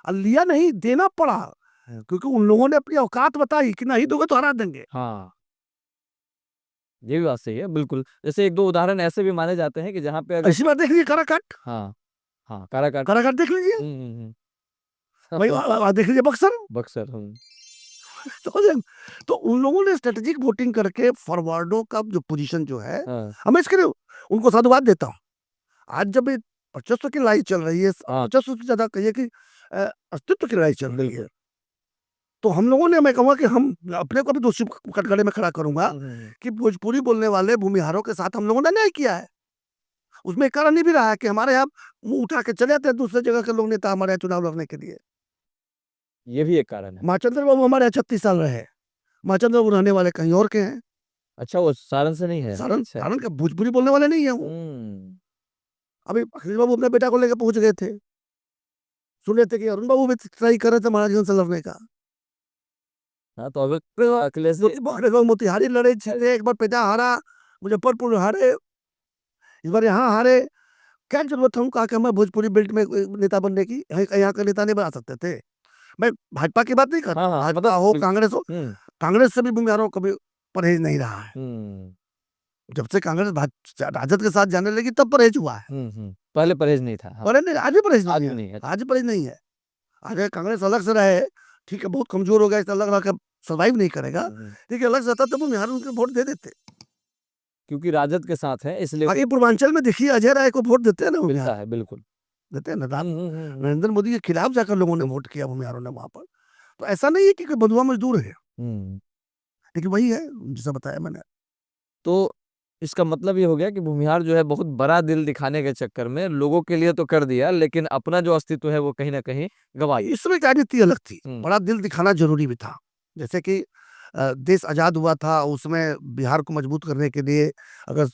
और लिया नहीं, देना पड़ा, क्योंकि उन लोगों ने अपनी औकात बताई कि नहीं दोगे तो हरा देंगे। हाँ, ये भी बात सही है, बिल्कुल। जैसे एक दो उदाहरण ऐसे भी माने जाते हैं कि जहाँ पे अगर ऐसी बात देख लीजिए, काराकाट, हाँ, हाँ, काराकाट काराकाट देख लीजिए, भाई देख लीजिए, बक्सर तो उन लोगों ने स्ट्रेटेजिक वोटिंग करके फॉरवर्डों का जो पोजीशन जो है, हम इसके लिए उनको साधुवाद देता हूँ। आज जब 2500 की लड़ाई चल रही है, 2500 से ज्यादा कहिए कि अस्तित्व की लड़ाई चल रही है, तो हम लोगों ने, मैं कहूँगा कि हम अपने को भी दोषी कटघरे में खड़ा करूंगा कि भोजपुरी बोलने वाले भूमिहारों के साथ हम लोगों ने अन्याय किया है। उसमें एक कारण ये भी रहा है कि हमारे यहाँ मुंह उठा के चले जाते हैं दूसरे जगह के लोग, नेता हमारे यहाँ चुनाव लड़ने के लिए। ये भी एक कारण है। महाचंद्र बाबू हमारे यहाँ 36 साल रहे। महाचंद्र बाबू रहने वाले कहीं और के हैं। अच्छा, वो सारण से नहीं है? सारण अच्छा। सारण के भोजपुरी बोलने वाले नहीं है वो। अभी अखिलेश बाबू अपने बेटा को लेकर पहुंच गए थे, सुने थे कि अरुण बाबू भी ट्राई कर रहे थे महाराजगंज से लड़ने का। हाँ, तो अब अखिलेश जी अखिलेश बाबू मोतिहारी लड़े थे, एक बार पेटा हारा, मुजफ्फरपुर हारे, इस बार यहाँ हारे। क्या जरूरत है उनका कि हमें भोजपुरी बेल्ट में नेता बनने की? यहाँ का नेता नहीं बना सकते थे। मैं भाजपा की बात नहीं कर, हाँ, हाँ, भाजपा मतलब हो कांग्रेस हो, हुँ, कांग्रेस से भी भूमिहारों कभी परहेज नहीं रहा है। हुँ, जब से कांग्रेस राजद के साथ जाने लगी तब परहेज हुआ है। पहले परहेज नहीं था। हाँ, परहेज नहीं, आज भी परहेज आज नहीं भी है, नहीं है। आज भी परहेज नहीं है। आज कांग्रेस अलग से रहे, ठीक है, बहुत कमजोर हो गया, इसलिए अलग रह सर्वाइव नहीं करेगा, लेकिन अलग से रहता तब भूमिहार उनके वोट दे देते। क्योंकि राजद के साथ है इसलिए आगे पूर्वांचल में देखिए अजय राय को वोट देते हैं ना मिलता भूमिहार, है, बिल्कुल। देते हैं ना। नरेंद्र मोदी के खिलाफ जाकर लोगों ने वोट किया भूमिहारों ने वहां पर। तो ऐसा नहीं है कि कोई बंधुआ मजदूर है, लेकिन वही है जैसा बताया मैंने। तो इसका मतलब ये हो गया कि भूमिहार जो है बहुत बड़ा दिल दिखाने के चक्कर में लोगों के लिए तो कर दिया, लेकिन अपना जो अस्तित्व है वो कहीं न कहीं गँवा दिया। इसमें राजनीति अलग थी, हुँ। बड़ा दिल दिखाना जरूरी भी था। जैसे कि देश आज़ाद हुआ था, उसमें बिहार को मजबूत करने के लिए अगर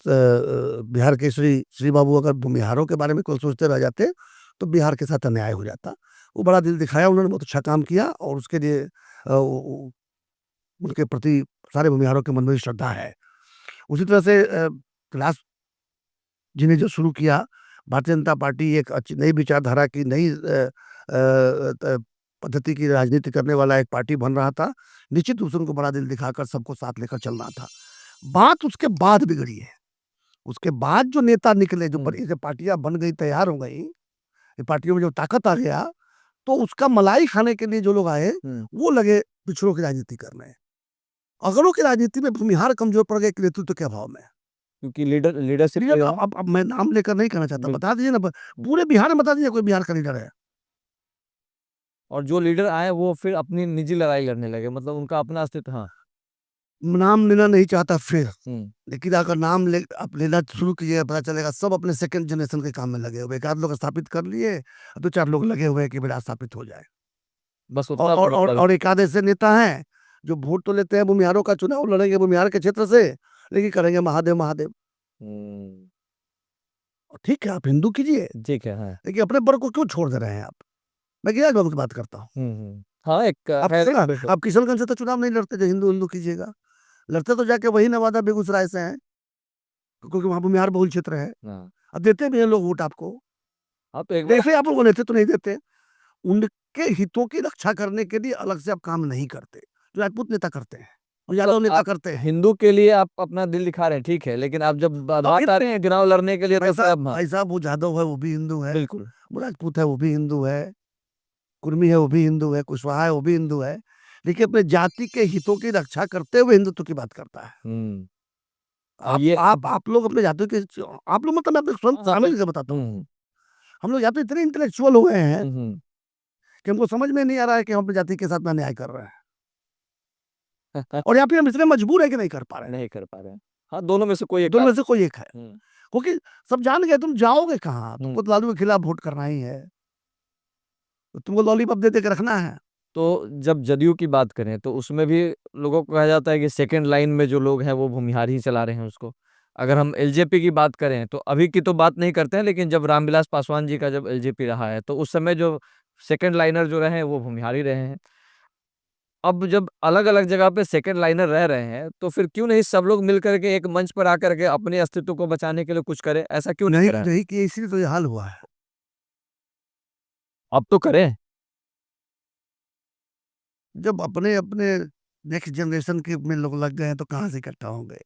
बिहार के श्री बाबू अगर भूमिहारों के बारे में कोई सोचते रह जाते तो बिहार के साथ अन्याय हो जाता। वो बड़ा दिल दिखाया, उन्होंने बहुत अच्छा काम किया और उसके लिए उनके प्रति सारे भूमिहारों के मन में श्रद्धा है। उसी तरह से कैलाश जी ने जो शुरू किया, भारतीय जनता पार्टी एक अच्छी नई विचारधारा की, नई पद्धति की राजनीति करने वाला एक पार्टी बन रहा था। निश्चित रूप से उनको बड़ा दिल दिखाकर सबको साथ लेकर चलना था। बात उसके बाद बिगड़ी है। उसके बाद जो नेता निकले, जो बड़ी से पार्टियां बन गई, तैयार हो गई, ये पार्टियों में जो ताकत आ गया, तो उसका मलाई खाने के लिए जो लोग आए वो लगे पिछड़ों की राजनीति करने। अगड़ों की राजनीति में भूमिहार कमजोर पड़ गए नेतृत्व के अभाव में, क्योंकि लीडरशिप अब मैं नाम लेकर नहीं कहना चाहता, बता दीजिए ना, पूरे बिहार में बता दीजिए कोई बिहार का लीडर है। और जो लीडर आए वो फिर अपनी निजी लड़ाई लड़ने लगे, मतलब उनका अपना अस्तित्व। हाँ, नाम लेना नहीं चाहता फिर, लेकिन अगर नाम आप लेना शुरू कीजिए, पता चलेगा सब अपने सेकंड जनरेशन के काम में लगे हुए। एक आध लोग स्थापित कर लिए, 2-4 लोग लगे हुए हैं कि बेटा स्थापित हो जाए। बस उतना और एक आध ऐसे नेता हैं जो वोट तो लेते हैं, भूमिहारों का चुनाव लड़ेंगे भूमिहार के क्षेत्र से, लेकिन करेंगे महादेव महादेव। ठीक है, आप हिंदू कीजिए, ठीक है। हाँ, लेकिन अपने वर्ग को क्यों छोड़ दे रहे हैं आप? मैं गिरिराज बाबू की बात करता हूँ। हाँ, एक आप किशनगंज से तो चुनाव नहीं लड़ते जो हिंदू हिंदू कीजिएगा, लड़ते तो जाके वही नवादा बेगूसराय से हैं, क्योंकि वहां भूमिहार बहुल क्षेत्र है। अब देते भी हैं लोग वोट आपको, आप एक जैसे आप लोगों नेतृत्व तो नहीं देते। उनके हितों की रक्षा करने के लिए अलग से आप काम नहीं करते, जो राजपूत नेता करते हैं और यादव नेता करते हैं। हिंदू के लिए आप अपना दिल दिखा रहे हैं, ठीक है, लेकिन आप जब बात आ रहे हैं चुनाव लड़ने के लिए तो भाई साहब, वो यादव है वो भी हिंदू है, बिल्कुल, वो राजपूत है वो भी हिंदू है, कुर्मी है वो भी हिंदू है, कुशवाहा है वो भी हिंदू है, लेकिन अपने जाति के हितों की रक्षा करते हुए हिंदुत्व की बात करता है। आप लोग अपने जाति के, आप लोग, मतलब मैं अपने स्वयं शामिल कर बताता हूँ, हम लोग या तो इतने इंटेलेक्चुअल हो गए हैं कि हमको समझ में नहीं आ रहा है कि हम अपनी जाति के साथ में अन्याय कर रहे हैं और या फिर हम इसलिए मजबूर है कि नहीं कर पा रहे हैं। हाँ, दोनों में से कोई एक है, क्योंकि सब जान गए तुम जाओगे कहाँ, तुमको तो लालू के खिलाफ वोट करना ही है, तो तुमको लॉलीपॉप दे के रखना है। तो जब जदयू की बात करें तो उसमें भी लोगों को कहा जाता है कि सेकंड लाइन में जो लोग हैं वो भूमिहार ही चला रहे हैं उसको। अगर हम एलजेपी की बात करें तो अभी की तो बात नहीं करते हैं, लेकिन जब रामविलास पासवान जी का जब एलजेपी रहा है तो उस समय जो सेकंड लाइनर जो रहे हैं वो भूमिहार ही रहे हैं। अब जब अलग-अलग जगह पे सेकंड लाइनर रह रहे हैं, तो फिर क्यों नहीं सब लोग मिल कर के एक मंच पर आकर के अपने अस्तित्व को बचाने के लिए कुछ करें? ऐसा क्यों नहीं कर रहे हैं? नहीं किए, इसीलिए तो ये हाल हुआ है। अब तो करें। जब अपने नेक्स्ट जनरेशन के में लोग लग गए हैं तो कहाँ से इकट्ठा होंगे?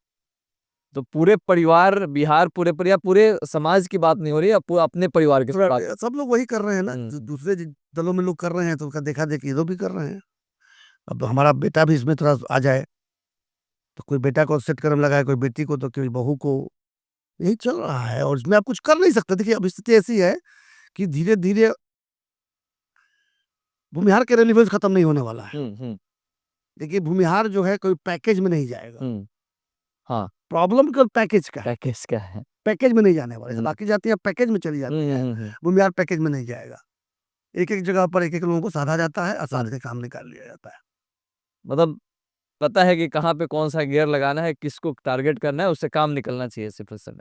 तो पूरे परिवार बिहार पूरे समाज की बात नहीं हो रही है, अपने परिवार की बात। सब लोग वही कर रहे हैं ना, जो दूसरे दलों में लोग कर रहे हैं तो उसका देखा देखी लोग भी कर रहे हैं। अब हमारा बेटा भी इसमें थोड़ा आ जाए, तो कोई बेटा को सेट करने लगा है, कोई बेटी को, तो कोई बहू को, यही चल रहा है और इसमें आप कुछ कर नहीं सकते। देखिए, अब स्थिति ऐसी है कि धीरे धीरे भूमिहार के रेलिवेंस खत्म नहीं होने वाला है। देखिए भूमिहार जो है कोई पैकेज में नहीं जाएगा। हाँ, प्रॉब्लम केवल पैकेज का है, पैकेज क्या है? पैकेज में नहीं जाने वाले। हम्म। बाकी जातियां पैकेज में चली जाती है, भूमिहार पैकेज में नहीं जाएगा। एक एक जगह पर एक एक लोगों को साधा जाता है, आसानी से काम निकाल लिया जाता है। मतलब पता है कि कहाँ पे कौन सा गियर लगाना है, किसको टारगेट करना है, उससे काम निकलना चाहिए सिर्फ उस समय।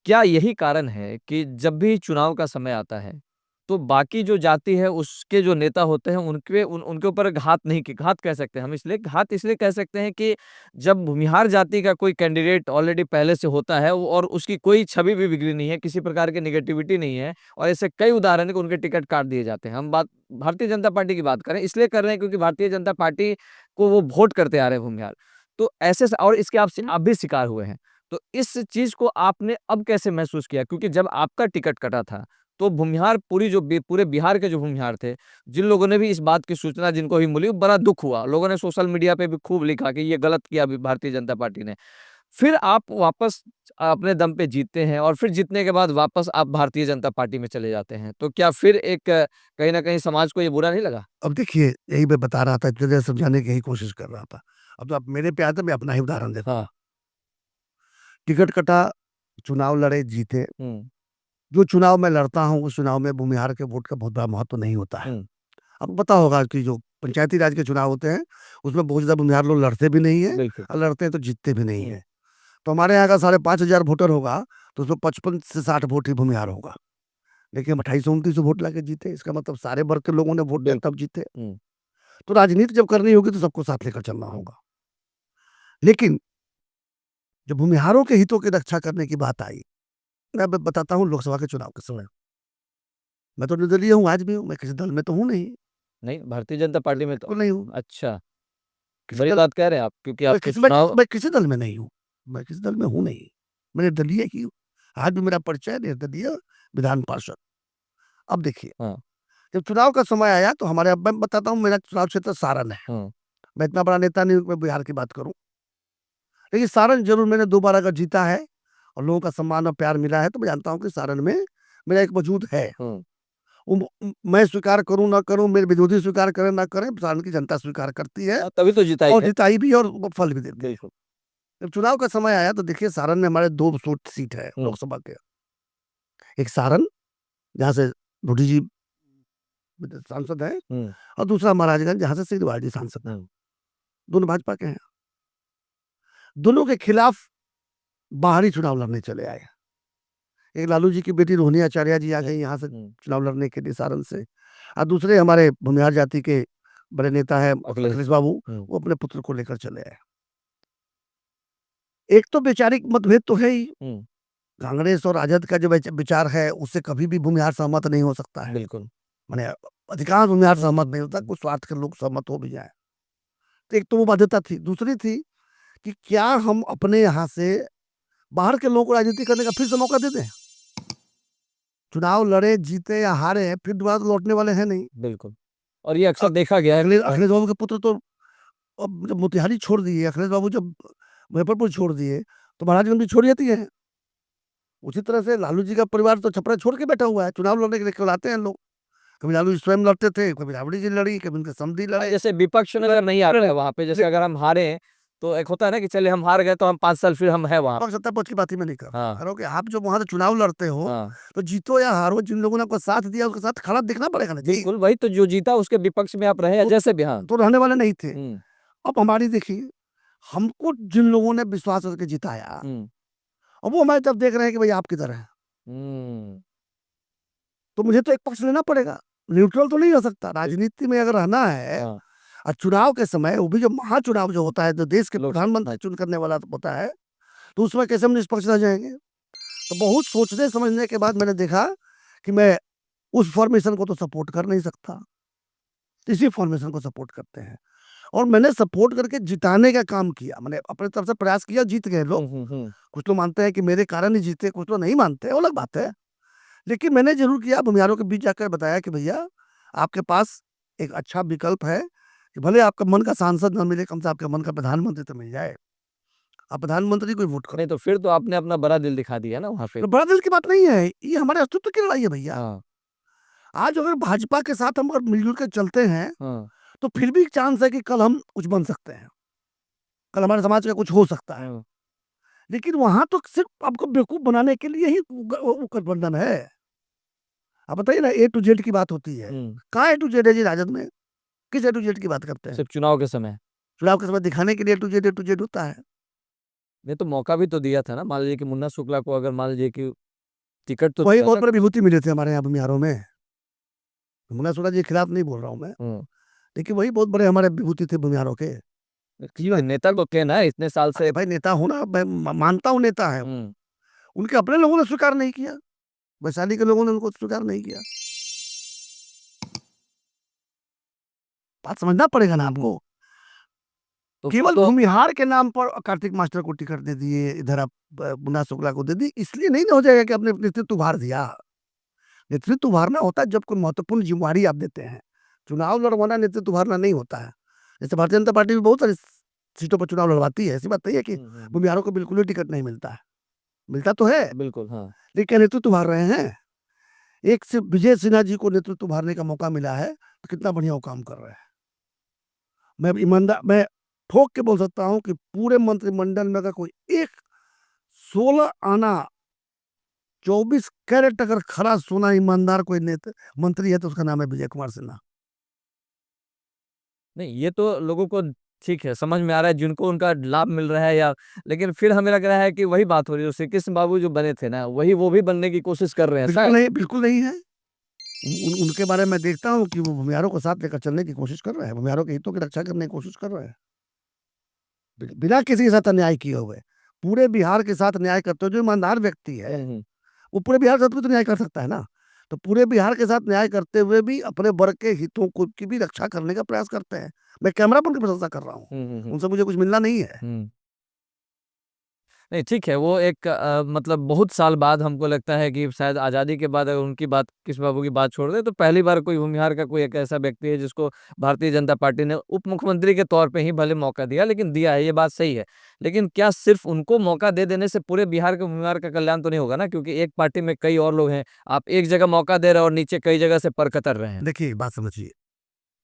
क्या यही कारण है कि जब भी चुनाव का समय आता है, तो बाकी जो जाति है उसके जो नेता होते हैं उनके ऊपर घात नहीं कि घात कह सकते हैं हम, इसलिए घात इसलिए कह सकते हैं कि जब भूमिहार जाति का कोई कैंडिडेट ऑलरेडी पहले से होता है और उसकी कोई छवि भी बिगड़ी नहीं है, किसी प्रकार की नेगेटिविटी नहीं है और ऐसे कई उदाहरण है कि उनके टिकट काट दिए जाते हैं। हम बात भारतीय जनता पार्टी की बात करें, इसलिए कर रहे हैं क्योंकि भारतीय जनता पार्टी को वो वोट करते आ रहे हैं भूमिहार। तो ऐसे और इसके आप भी शिकार हुए हैं। तो इस चीज़ को आपने अब कैसे महसूस किया? क्योंकि जब आपका टिकट कटा था, तो भूमिहार पूरे बिहार के जो भूमिहार थे, जिन लोगों ने भी इस बात की सूचना जिनको भी मिली, बड़ा दुःख हुआ। लोगों ने सोशल मीडिया पे भी खूब लिखा कि ये गलत किया अभी भारतीय जनता पार्टी ने। फिर आप वापस अपने दम पे जीतते हैं और फिर जीतने के बाद वापस आप भारतीय जनता पार्टी में चले जाते हैं। तो क्या फिर एक कहीं न कहीं समाज को ये बुरा नहीं लगा? अब देखिए, यही मैं बता रहा था, इतनी देर समझाने की यही कोशिश कर रहा था। अब तो आप मेरे पे आए तो मैं अपना ही उदाहरण देता हूँ। हाँ। टिकट कटा, चुनाव लड़े, जीते। हुँ, जो चुनाव मैं लड़ता हूँ, उस चुनाव में भूमिहार के वोट का बहुत बड़ा महत्व नहीं होता है। हुँ, आपको पता होगा कि जो पंचायती राज के चुनाव होते हैं, उसमें बहुत ज़्यादा भूमिहार लोग लड़ते भी नहीं हैं बिल्कुल। और लड़ते हैं तो जीतते भी नहीं हुँ, हैं। तो हमारे यहाँ का 5,500 वोटर होगा, तो उसमें 55 से 60 वोट ही भूमिहार होगा। लेकिन हम 2829 वोट लाके जीते, इसका मतलब सारे वर्ग के लोगों ने वोट दिया बिल्कुल। तब जीते। हुँ, तो राजनीति जब करनी होगी तो सबको साथ लेकर चलना होगा। लेकिन जब भूमिहारों के हितों की रक्षा करने की बात आई, मैं अब बताता हूँ लोकसभा के चुनाव के समय। मैं तो निर्दलीय हूँ, आज भी हूँ, मैं किसी दल में तो हूँ नहीं, नहीं भारतीय जनता पार्टी में बिल्कुल तो नहीं हूँ। अच्छा, किसी बड़ी दल बात कह रहे हैं आप क्योंकि आपके चुनाव मैं किसी दल में नहीं हूँ, मैं किसी दल में हूँ नहीं। मैं निर्दलीय ही हूँ। आज भी मेरा परिचय है निर्दलीय विधान पार्षद। अब देखिए, हाँ, जब चुनाव का समय आया तो हमारे अब मैं बताता हूँ, मेरा चुनाव क्षेत्र सारण है। हाँ, मैं इतना बड़ा नेता नहीं हूँ कि मैं बिहार की बात करूँ। लेकिन सारण ज़रूर मैंने 2 बार अगर जीता है और लोगों का सम्मान और प्यार मिला है, तो मैं जानता हूँ कि सारण में मेरा एक वजूद है। हुँ, मैं स्वीकार करूँ ना करूँ, मेरे विरोधी स्वीकार करें ना करें, सारण की जनता स्वीकार करती है तभी तो जिताई और है। जिताई भी है और वो फल भी देती है। बिल्कुल। जब चुनाव का समय आया तो देखिए सारण में हमारे 2 सीट है हुँ, लोकसभा के। एक सारण, जहाँ से रूडी जी सांसद हैं, हुँ, और दूसरा महाराजगंज, जहाँ से श्री जी सांसद हैं। हुँ, दोनों भाजपा के हैं। दोनों के खिलाफ बाहरी चुनाव लड़ने चले आए। एक लालू जी की बेटी रोहिणी आचार्य जी आ हुँ, गई यहाँ से हुँ, चुनाव लड़ने के लिए सारण से, और दूसरे हमारे भूमिहार जाति के बड़े नेता हैं अखिलेश अखिलेश बाबू, हुँ, वो अपने पुत्र को लेकर चले आए। एक तो वैचारिक मतभेद तो है ही, हुँ, कांग्रेस और राजद का जो विचार है उससे कभी भी भूमिहार सहमत नहीं हो सकता है। बिल्कुल। माने अधिकांश भूमिहार सहमत नहीं होता, कुछ स्वार्थ के लोग सहमत हो भी जाए। तो एक तो वो बाध्यता थी, दूसरी थी कि क्या हम अपने यहाँ से बाहर के लोगों को राजनीति करने का फिर से मौका दे दें? चुनाव लड़े, जीते या हारे, फिर दोबारा तो लौटने वाले हैं नहीं। बिल्कुल। और ये अक्सर देखा गया है अखिलेश बाबू के पुत्र तो अब जब मोतिहारी छोड़ दिए, अखिलेश बाबू जब मुजफ्फरपुर छोड़ दिए, तो महाराजगंज भी छोड़ जाती है। उसी तरह से लालू जी का परिवार तो छपरा छोड़ के बैठा हुआ है, चुनाव लड़ने के लिए केवल आते हैं लोग। कभी लालू जी स्वयं लड़ते थे, कभी राबड़ी जी लड़ी, कभी उनके समधी लड़े। जैसे विपक्ष में अगर नहीं आता है वहाँ पे, जैसे अगर हम हारे, तो एक होता है ना कि चलिए हम हार गए तो हम 5 साल फिर हम हैं वहाँ पे। विपक्ष सत्ता पक्ष की बात ही मैं नहीं कर रहा। हाँ, कह रहा हूँ कि आप जब वहाँ से चुनाव लड़ते हो, हाँ, तो जीतो या हारो, जिन लोगों ने आपका साथ दिया, उसके साथ खड़ा दिखना पड़ेगा ना जी। बिल्कुल वही तो जो जीता उसके विपक्ष में आप रहे या तो जैसे भी हाँ। तो रहने वाले नहीं थे। हुँ, अब हमारी देखिए, हमको जिन लोगों ने विश्वास करके जिताया, हुँ, अब वो हमारी तरफ देख रहे हैं कि भई आप किधर हैं। हुँ, तो मुझे तो एक पक्ष लेना पड़ेगा, न्यूट्रल तो नहीं हो सकता। राजनीति में अगर रहना है हाँ, और चुनाव के समय, वो भी जो महाचुनाव जो होता है, जो देश के लोकसभा प्रधानमंत्री चुन करने वाला होता है, तो उसमें कैसे हम निष्पक्ष रह जाएँगे? तो बहुत सोचने समझने के बाद मैंने देखा कि मैं उस फ़ॉर्मेशन को तो सपोर्ट कर नहीं सकता। इसी फ़ॉर्मेशन को सपोर्ट करते हैं और मैंने सपोर्ट करके जिताने का काम किया। मैंने अपनी तरफ से प्रयास किया, जीत गए लोग। हुँ, हुँ, हुँ, कुछ लोग मानते हैं कि मेरे कारण ही जीते, कुछ लोग नहीं मानते, वो अलग बात है। लेकिन मैंने ज़रूर किया, भूमिहारों के बीच जाकर बताया कि भैया, आपके पास एक अच्छा विकल्प है कि भले आपका मन का सांसद ना मिले, कम से आपके मन का प्रधानमंत्री तो मिल जाए। आप प्रधानमंत्री को ही वोट करो। नहीं तो फिर तो आपने अपना बड़ा दिल दिखा दिया ना वहाँ पे। तो बड़ा दिल की बात नहीं है, ये हमारे अस्तित्व की लड़ाई है भैया। हाँ, आज अगर भाजपा के साथ हम अगर मिलजुल के चलते हैं, हाँ, तो फिर भी चांस है कि कल हम कुछ बन सकते हैं, कल हमारे समाज का कुछ हो सकता है। लेकिन वहां तो सिर्फ आपको बेवकूफ बनाने के लिए ही वो गठबंधन है। आप बताइए ना, ए टू जेड की बात होती है, कहाँ ए टू जेड है जी राजद में? किस ए टू जेड की बात करते हैं? सिर्फ चुनाव के समय। चुनाव के समय दिखाने के लिए ए टू जेड होता है। नहीं तो मौका भी तो दिया था ना, मान लीजिए कि मुन्ना शुक्ला को अगर मान लीजिए कि टिकट तो वही दिया बहुत था। बड़े विभूति मिले थे हमारे यहाँ बिहारों में। मुन्ना सोड़ा जी के खिलाफ नहीं बोल रहा हूँ मैं, लेकिन वही बहुत बड़े हमारे विभूति थे बिहारों के। नेता को कहना है इतने साल से। भाई नेता होना मैं मानता हूँ, नेता है, उनके अपने लोगों ने स्वीकार नहीं किया, वैशाली के लोगों ने उनको स्वीकार नहीं किया। बात समझना पड़ेगा ना आपको। तो केवल भूमिहार के नाम पर कार्तिक मास्टर को टिकट दे दिए, इधर आप मुन्ना शुक्ला को दे दी, इसलिए नहीं हो जाएगा कि आपने नेतृत्व उभार दिया। नेतृत्व उभारना होता है जब कोई महत्वपूर्ण जिम्मेवारी आप देते हैं। चुनाव लड़वाना नेतृत्व उभारना नहीं होता है। जैसे भारतीय जनता पार्टी भी बहुत सारी सीटों पर चुनाव लड़वाती है, ऐसी बात नहीं है कि भूमिहारों को बिल्कुल ही टिकट नहीं मिलता है, मिलता तो है बिल्कुल। हाँ, लेकिन नेतृत्व उभार रहे हैं। एक से विजय सिन्हा जी को नेतृत्व उभारने का मौका मिला है, तो कितना बढ़िया वो काम कर रहे हैं। मैं ईमानदार, मैं ठोक के बोल सकता हूं कि पूरे मंत्रिमंडल में अगर कोई एक 16 आना 24 कैरेट अगर खरा सोना ईमानदार कोई नेता मंत्री है तो उसका नाम है विजय कुमार सिन्हा। नहीं ये तो लोगों को ठीक है, समझ में आ रहा है जिनको उनका लाभ मिल रहा है, या लेकिन फिर हमें लग रहा है कि वही बात हो रही है, श्री कृष्ण बाबू जो बने थे ना, वही वो भी बनने की कोशिश कर रहे हैं बिल्कुल शायद। नहीं, बिल्कुल नहीं है। उनके बारे में देखता हूँ कि वो भूमिहारों को साथ लेकर चलने की कोशिश कर रहे हैं, भूमिहारों के हितों की रक्षा करने की कोशिश कर रहे हैं, बिना किसी के साथ अन्याय किए हुए। पूरे बिहार के साथ न्याय करते हुए जो ईमानदार व्यक्ति है, वो पूरे बिहार के साथ भी तो न्याय कर सकता है ना। तो पूरे बिहार के साथ न्याय करते हुए भी अपने वर्ग के हितों को की भी रक्षा करने का प्रयास करते हैं। मैं कैमरा पर उनकी प्रशंसा कर रहा हूँ, उनसे मुझे कुछ मिलना नहीं है। नहीं ठीक है, वो एक मतलब बहुत साल बाद हमको लगता है कि शायद आज़ादी के बाद अगर उनकी बात, कृष्ण बाबू की बात छोड़ दें, तो पहली बार कोई भूमिहार का कोई एक ऐसा व्यक्ति है जिसको भारतीय जनता पार्टी ने उप मुख्यमंत्री के तौर पे ही भले मौका दिया, लेकिन दिया है, ये बात सही है। लेकिन क्या सिर्फ उनको मौका दे देने से पूरे बिहार के भूमिहार का कल्याण तो नहीं होगा ना, क्योंकि एक पार्टी में कई और लोग हैं। आप एक जगह मौका दे रहे हैं और नीचे कई जगह से परकतर रहे हैं। देखिए बात समझिए,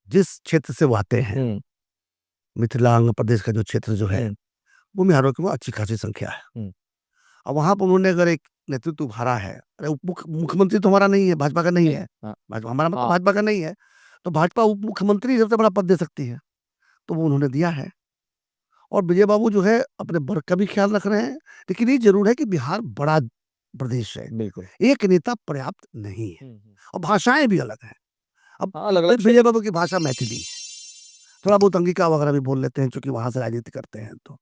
जिस क्षेत्र से वो आते हैं, मिथिला आंध्र प्रदेश का जो क्षेत्र जो है, भूमिहारों की वो अच्छी खासी संख्या है। अब वहां पर उन्होंने अगर एक नेतृत्व उभारा है, अरे मुख्यमंत्री तो हमारा नहीं है, भाजपा का नहीं है, भाजपा हमारा मतलब भाजपा का नहीं है, तो भाजपा उप मुख्यमंत्री सबसे बड़ा पद दे सकती है, तो वो उन्होंने दिया है। और विजय बाबू जो है अपने वर्ग का भी ख्याल रख रहे हैं, लेकिन ये जरूर है कि बिहार बड़ा प्रदेश है, बिल्कुल एक नेता पर्याप्त नहीं है, और भाषाएं भी अलग हैं। अब अलग अलग विजय बाबू की भाषा मैथिली है, थोड़ा बहुत अंगिका वगैरह भी बोल लेते हैं क्योंकि वहां से राजनीति करते हैं। तो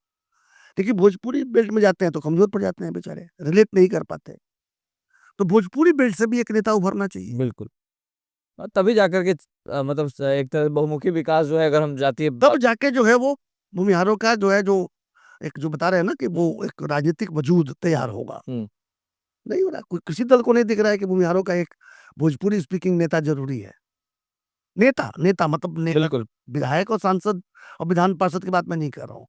देखिए भोजपुरी बेल्ट में जाते हैं तो कमजोर पड़ जाते हैं बेचारे, रिलेट नहीं कर पाते। तो भोजपुरी बेल्ट से भी एक नेता उभरना चाहिए। बिल्कुल। तभी जाकर के मतलब एक तरह बहुमुखी विकास जो है, अगर हम जातीय तब जाके जो है वो भूमिहारों का जो है, जो एक जो बता रहे हैं ना कि वो एक राजनीतिक वजूद तैयार होगा, नहीं हो रहा। कोई किसी दल को नहीं दिख रहा है कि भूमिहारों का एक भोजपुरी स्पीकिंग नेता जरूरी है। नेता नेता मतलब नेता, विधायक और सांसद और विधान पार्षद की बात मैं नहीं कर रहा हूँ।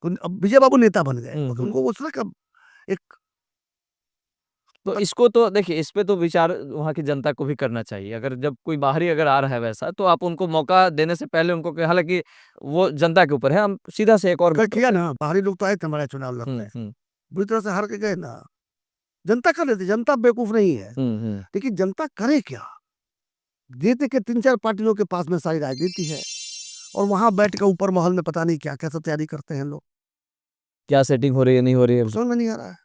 अब विजय बाबू नेता बन गए, उनको उस तरह का एक, तो इसको तो देखिए, इस पे तो विचार वहाँ की जनता को भी करना चाहिए। अगर जब कोई बाहरी अगर आ रहा है वैसा, तो आप उनको मौका देने से पहले उनको, हालांकि वो जनता के ऊपर है, हम सीधा से एक और किया ना, बाहरी लोग तो आए थे हमारे चुनाव लड़ने, बुरी तरह से हार के गए ना। जनता कर लेती, जनता बेवकूफ नहीं है, लेकिन जनता करे क्या? देते के 3-4 पार्टियों के पास में सारी राजनीति है, और वहां बैठ कर ऊपर महल में पता नहीं क्या क्या सब तैयारी करते हैं लोग, क्या सेटिंग हो रही है नहीं हो रही है समझ में नहीं आ रहा है।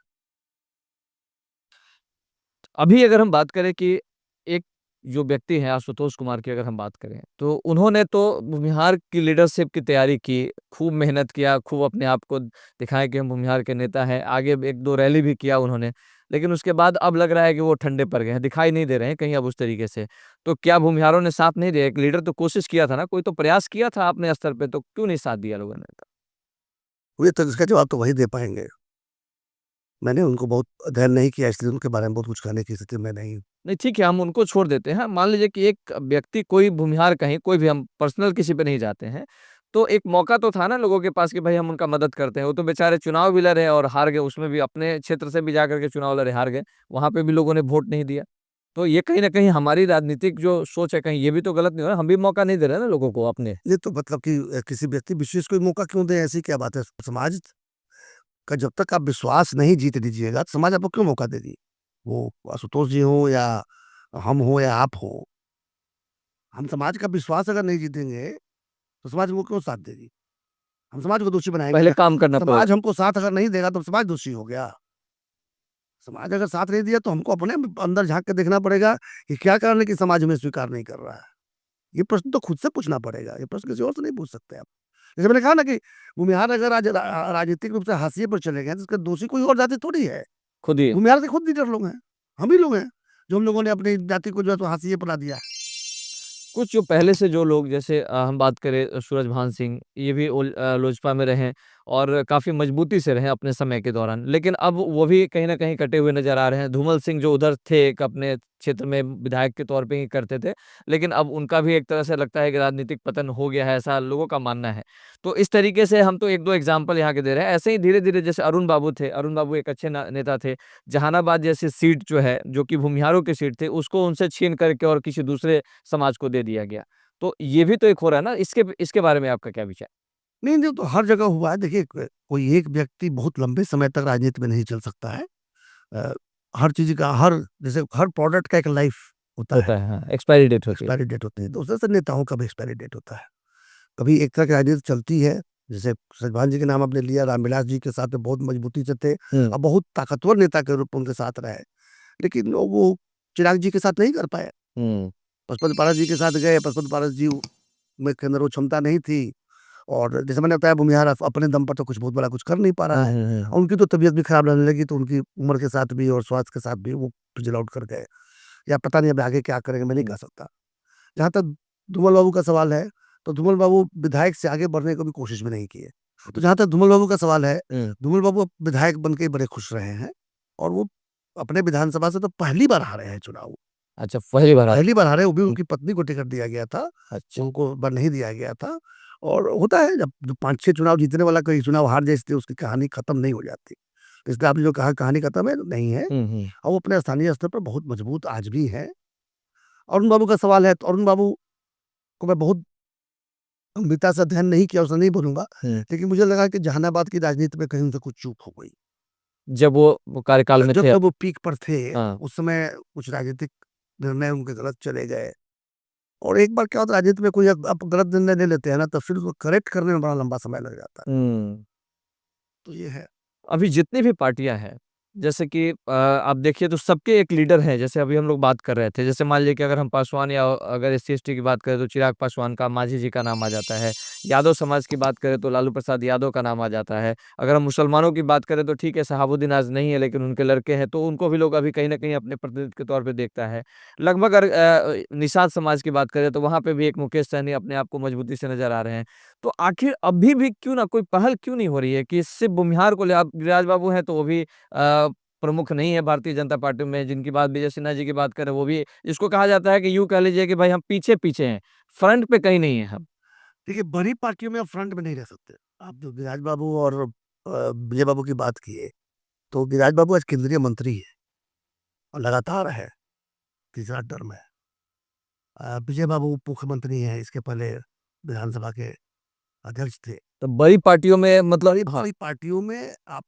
अभी अगर हम बात करें कि एक जो व्यक्ति है आशुतोष कुमार की अगर हम बात करें, तो उन्होंने तो भूमिहार की लीडरशिप की तैयारी की, खूब मेहनत किया, खूब अपने आप को दिखाया कि हम भूमिहार के नेता हैं, आगे 1-2 रैली भी किया उन्होंने। लेकिन उसके बाद अब लग रहा है कि वो ठंडे पड़ गए हैं, दिखाई नहीं दे रहे हैं कहीं अब उस तरीके से। तो क्या भूमिहारों ने साथ नहीं दिया? एक लीडर तो कोशिश किया था ना, कोई तो प्रयास किया था अपने स्तर पे, तो क्यों नहीं साथ दिया लोगों ने? ये तो इसका जवाब तो वही दे पाएंगे। मैंने उनको बहुत अध्ययन नहीं किया, इसलिए उनके बारे में बहुत कुछ कहने की स्थिति में नहीं। नहीं ठीक है, हम उनको छोड़ देते हैं। मान लीजिए कि एक व्यक्ति, कोई भूमिहार कहीं, कोई भी, हम पर्सनल किसी पे नहीं जाते हैं, तो एक मौका तो था ना लोगों के पास कि भाई हम उनका मदद करते हैं। वो तो बेचारे चुनाव भी लड़े और हार गए, उसमें भी अपने क्षेत्र से भी जाकर के चुनाव लड़े, हार गए, वहां पे भी लोगों ने वोट नहीं दिया। तो ये कहीं ना कहीं हमारी राजनीतिक जो सोच है, कहीं ये भी तो गलत नहीं हो रहा, हम भी मौका नहीं दे रहे हैं ना लोगों को अपने। ये तो मतलब कि किसी व्यक्ति विशेष को मौका क्यों दे, ऐसी क्या बात है? समाज का जब तक आप विश्वास नहीं जीत लीजिएगा तो समाज आपको क्यों मौका देगी? वो आशुतोष जी हो या हम हो या आप हो, हम समाज का विश्वास अगर नहीं जीतेंगे तो समाज हमको क्यों साथ देगी? हम समाज को दोषी बनाएंगे पहले क्या? काम करना पड़ेगा। समाज हमको साथ अगर नहीं देगा तो समाज दोषी हो गया। समाज अगर साथ नहीं दिया तो हमको अपने अंदर झांक के देखना पड़ेगा कि क्या कारण है कि समाज हमें स्वीकार नहीं कर रहा है। ये प्रश्न तो खुद से पूछना पड़ेगा, ये प्रश्न किसी और से नहीं पूछ सकते आप। जैसे मैंने कहा ना कि भूमिहार अगर आज राजनीतिक रूप से हाशिए पर चले गए तो इसका दोषी कोई और जाति थोड़ी है। खुद ही। भूमिहार के खुद लीडर लोग हैं, हम ही लोग हैं जो हम लोगों ने अपनी जाति को जो है तो हाशिए पर ला दिया। कुछ जो पहले से जो लोग, जैसे हम बात करें सूरजभान सिंह, ये भी लोजपा में रहे और काफ़ी मजबूती से रहे अपने समय के दौरान, लेकिन अब वो भी कहीं न कहीं कटे हुए नज़र आ रहे हैं। धूमल सिंह जो उधर थे, एक अपने क्षेत्र में विधायक के तौर पे ही करते थे, लेकिन अब उनका भी एक तरह से लगता है कि राजनीतिक पतन हो गया है, ऐसा लोगों का मानना है। तो इस तरीके से हम तो 1-2 एग्ज़ाम्पल यहाँ के दे रहे हैं। ऐसे ही धीरे-धीरे, जैसे अरुण बाबू थे, अरुण बाबू एक अच्छे नेता थे। जहानाबाद जैसी सीट जो है, जो कि भूमिहारों की सीट थी, उसको उनसे छीन करके और किसी दूसरे समाज को दे दिया गया। तो ये भी तो एक हो रहा है ना, इसके बारे में आपका क्या विचार? नहीं, नहीं तो हर जगह हुआ है। देखिए कोई एक व्यक्ति बहुत लंबे समय तक राजनीति में नहीं चल सकता है। अ, हर चीज़ का जैसे हर प्रोडक्ट का एक लाइफ होता है, होता है, हाँ, एक्सपायरी डेट होती है। एक्सपायरी डेट होती है। तो उसी से नेताओं का भी एक्सपायरी डेट होता है। कभी एक तरह की राजनीति चलती है, जैसे सचभान जी के नाम आपने लिया, रामविलास जी के साथ में बहुत मजबूती से थे हुँ। और बहुत ताकतवर नेता के रूप में उनके साथ रहे। लेकिन वो चिराग जी के साथ नहीं कर पाए। हुँ। पशुपति पारस जी के साथ गए, पशुपति पारस जी में के अंदर वो क्षमता नहीं थी और जैसे मैंने बताया भूमिहार अपने दम पर तो कुछ बहुत बड़ा कुछ कर नहीं पा हुँ, रहा है। हुँ, हुँ। और उनकी तो तबीयत भी खराब रहने लगी तो उनकी उम्र के साथ भी और स्वास्थ्य के साथ भी वो फिज़ल आउट कर गए। या पता नहीं अब आगे क्या करेंगे, मैं नहीं कह सकता। जहाँ तक धूमल बाबू का सवाल है, तो धूमल बाबू विधायक से आगे बढ़ने की भी कोशिश भी नहीं किए। तो जहाँ तक धूमल बाबू का सवाल है, हुँ। धूमल बाबू अब विधायक बन के ही बड़े खुश रहे हैं और वो अपने विधानसभा से तो पहली बार हारे हैं चुनाव। अच्छा, पहली बार पहली बार हारे, वो भी हुँ। उनकी पत्नी को टिकट दिया गया था, अच्छा। उनको ब नहीं दिया गया था। और होता है जब जो 5-6 चुनाव जीतने वाला कोई चुनाव हार जाए इसलिए उसकी कहानी खत्म नहीं हो जाती। इसलिए आपने जो कहा कहानी खत्म है, नहीं है हुँ, हुँ। और वो अपने स्थानीय स्तर पर बहुत मजबूत आज भी हैं। अरुण बाबू का सवाल है, तो अरुण बाबू को मैं बहुत गंभीरता से अध्ययन नहीं किया, उससे नहीं बोलूँगा, हुँ। लेकिन मुझे लगा कि जहानाबाद की राजनीति में कहीं उनसे कुछ चूक हो गई। जब वो कार्यकाल में जब थे। जब वो पीक पर थे, हाँ। उस समय कुछ राजनीतिक निर्णय उनके गलत चले गए और एक बार क्या होता है राजनीति में कोई आप गलत निर्णय ले लेते हैं ना, तो फिर उसको करेक्ट करने में बड़ा लंबा समय लग जाता है। हुँ। तो ये है। अभी जितनी भी पार्टियाँ हैं, जैसे कि आप देखिए तो सबके एक लीडर हैं, जैसे अभी हम लोग बात कर रहे थे। जैसे मान लीजिए कि अगर हम पासवान या अगर एससी-एसटी की बात करें तो चिराग पासवान का, मांझी जी का नाम आ जाता है। यादव समाज की बात करें तो लालू प्रसाद यादव का नाम आ जाता है। अगर हम मुसलमानों की बात करें तो ठीक है, शहाबुद्दीन आज नहीं है लेकिन उनके लड़के हैं, तो उनको भी लोग अभी कहीं न कहीं अपने प्रतिनिधि के तौर पे देखता है। लगभग अगर निषाद समाज की बात करें तो वहाँ पे भी एक मुकेश सहनी अपने आप को मजबूती से नज़र आ रहे हैं। तो आखिर अभी भी क्यों ना कोई पहल क्यों नहीं हो रही है कि सिर्फ़ भूमिहार को ले, आप गिरिराज बाबू हैं तो वो भी प्रमुख नहीं है भारतीय जनता पार्टी में, जिनकी बात विजय सिन्हा जी की बात करें वो भी, जिसको कहा जाता है कि यूँ कह लीजिए कि भाई हम पीछे-पीछे हैं, फ्रंट पे कहीं नहीं है हम। देखिए बड़ी पार्टियों में आप फ्रंट में नहीं रह सकते। आप जो गिरिराज बाबू और विजय बाबू की बात किए, तो गिरिराज बाबू आज केंद्रीय मंत्री हैं और लगातार है, तीसरा टर्म है। विजय बाबू उप मुख्यमंत्री हैं, इसके पहले विधानसभा के अध्यक्ष थे। तो बड़ी पार्टियों में मतलब बड़ी बड़ी पार्टियों में आप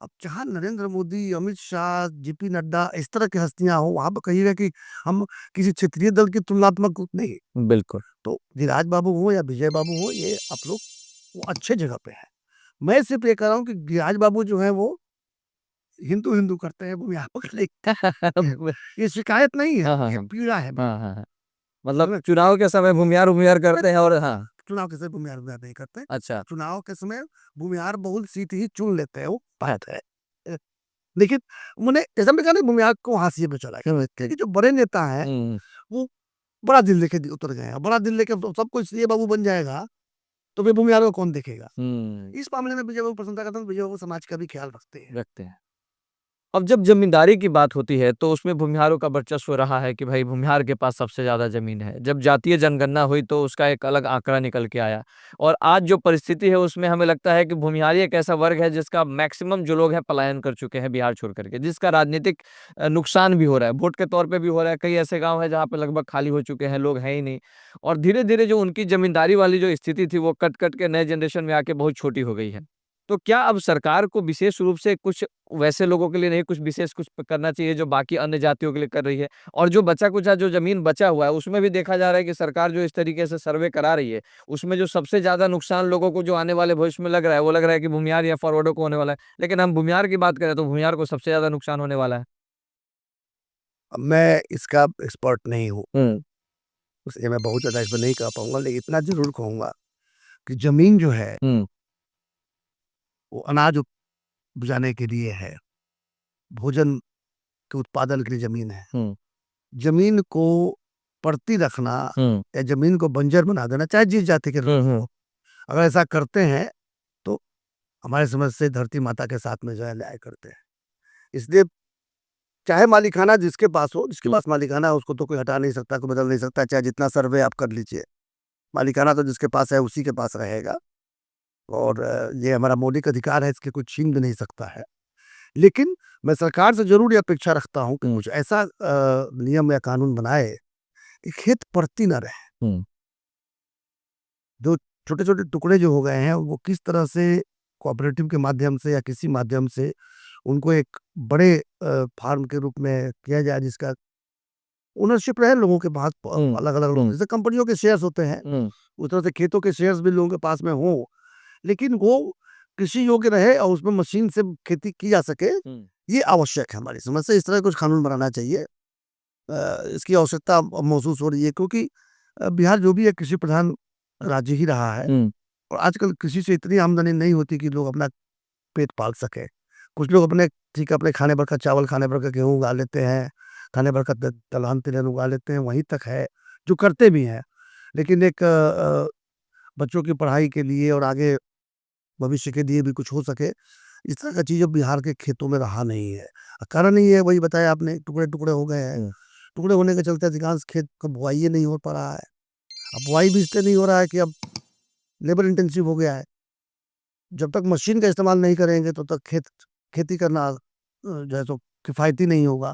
अब जहाँ नरेंद्र मोदी, अमित शाह, जेपी नड्डा इस तरह की हस्तियाँ हों, वहाँ पे कहिएगा कि हम किसी क्षेत्रीय दल की तुलनात्मक नहीं। बिल्कुल। तो गिरिराज बाबू हों या विजय बाबू हों, ये आप लोग वो अच्छे जगह पे हैं। मैं सिर्फ़ ये कह रहा हूँ कि गिरिराज बाबू जो हैं वो हिंदू-हिंदू करते हैं, वो यहाँ पकड़ ले। ये शिकायत नहीं है, हाँ, हाँ, ये हाँ। पीड़ा है मेरी। हाँ, हाँ, हाँ। मतलब समझ चुनाव के समय भूमिहार-वूमिहार करते हैं और हाँ, चुनाव के समय भूमिहार-वूमिहार नहीं करते। अच्छा। चुनाव के समय भूमिहार बहुल सीट ही चुन लेते हैं, वो बात है। अ, लेकिन उन्होंने जैसा मैंने कहा ना भूमिहार को हाशिए पे चढ़ा के क्योंकि जो बड़े नेता हैं, हुँ, वो बड़ा दिल लेके उतर गए हैं। बड़ा दिल लेके तो सब कोई सीए बाबू बन जाएगा, तो फिर भूमिहार को कौन देखेगा? हुँ, इस मामले में विजय बाबू प्रसन्नता करता हूँ, विजय बाबू समाज का भी ख्याल रखते हैं। रखते हैं। अब जब ज़मींदारी की बात होती है, तो उसमें भूमिहारों का वर्चस्व रहा है कि भाई भूमिहार के पास सबसे ज़्यादा ज़मीन है। जब जातीय जनगणना हुई तो उसका एक अलग आंकड़ा निकल के आया और आज जो परिस्थिति है उसमें हमें लगता है कि भूमिहारी एक ऐसा वर्ग है जिसका मैक्सिमम जो लोग हैं पलायन कर चुके हैं बिहार छोड़ कर के, जिसका राजनीतिक नुकसान भी हो रहा है, वोट के तौर पे भी हो रहा है। कई ऐसे गाँव हैं जहाँ पे लगभग खाली हो चुके हैं, लोग हैं ही नहीं और धीरे-धीरे जो उनकी ज़मींदारी वाली जो स्थिति थी वो कट-कट के नए जनरेशन में आके बहुत छोटी हो गई है। तो क्या अब सरकार को विशेष रूप से कुछ वैसे लोगों के लिए नहीं, कुछ विशेष कुछ करना चाहिए जो बाकी अन्य जातियों के लिए कर रही है? और जो बचा-कुचा जो ज़मीन बचा हुआ है, उसमें भी देखा जा रहा है कि सरकार जो इस तरीके से सर्वे करा रही है, उसमें जो सबसे ज़्यादा नुकसान लोगों को जो आने वाले भविष्य में लग रहा है, वो लग रहा है कि भूमिहार या फॉरवर्डो को होने वाला है। लेकिन हम भूमिहार की बात करें तो भूमिहार को सबसे ज़्यादा नुकसान होने वाला है। अब मैं इसका एक्सपर्ट नहीं हूँ, हुँ, इसलिए मैं बहुत ज़्यादा इसमें नहीं कह पाऊँगा, लेकिन इतना ज़रूर कहूँगा कि ज़मीन जो है, हुँ, वो अनाज उपजाने के लिए है, भोजन के उत्पादन के लिए ज़मीन है। हुँ, ज़मीन को पड़ती रखना हुँ, या ज़मीन को बंजर बना देना, चाहे जिस जाति के हुँ, लोग हुँ, हों, अगर ऐसा करते हैं, तो हमारी समझ से धरती माता के साथ में जो है अन्याय करते हैं। इसलिए चाहे मालिकाना जिसके पास हो, जिसके पास मालिकाना है उसको तो कोई हटा नहीं सकता, कोई बदल नहीं सकता, चाहे जितना सर्वे आप कर लीजिए। मालिकाना तो जिसके पास है उसी के पास रहेगा और ये हमारा मौलिक अधिकार है, इसके कोई छीन भी नहीं सकता है। लेकिन मैं सरकार से ज़रूर ये अपेक्षा रखता हूँ कि हुँ, कुछ ऐसा नियम या कानून बनाए कि खेत पड़ती ना रहे। हुँ, जो छोटे-छोटे टुकड़े जो हो गए हैं, वो किस तरह से कोऑपरेटिव के माध्यम से या किसी माध्यम से उनको एक बड़े फार्म के रूप में किया जाए जिसका ओनरशिप रहे लोगों के पास हुँ, अलग-अलग लोग हुँ, जैसे कंपनियों के शेयर्स होते हैं, हुँ, उस तरह से खेतों के शेयर्स भी लोगों के पास में हों, लेकिन वो कृषि योग्य रहे और उसमें मशीन से खेती की जा सके, हुँ, ये आवश्यक है हमारी समझ से। इस तरह कुछ कानून बनाना चाहिए। इसकी आवश्यकता अब महसूस हो रही है क्योंकि बिहार जो भी है कृषि प्रधान राज्य ही रहा है हुँ, और आजकल कृषि से इतनी आमदनी नहीं होती कि लोग अपना पेट पाल सकें। कुछ लोग अपने ठीक है, अपने खाने भर का चावल, खाने भर का गेहूँ उगा लेते हैं, खाने भर का द दलहन तिलहन उगा लेते हैं, वहीं तक है, जो करते भी हैं। लेकिन एक बच्चों की पढ़ाई के लिए और आगे भविष्य के लिए भी कुछ हो सके, इस तरह का चीज़ अब बिहार के खेतों में रहा नहीं है। कारण ये है वही बताया आपने, टुकड़े-टुकड़े हो गए हैं। हुँ। टुकड़े होने के चलते अधिकांश खेत का बुआई ही नहीं हो पा रहा है। अब बुआई भी इसलिए नहीं हो रहा है कि अब लेबर इंटेंसिव हो गया है। जब तक मशीन का इस्तेमाल नहीं करेंगे तब तक खेती करना जो है सो किफ़ायती नहीं होगा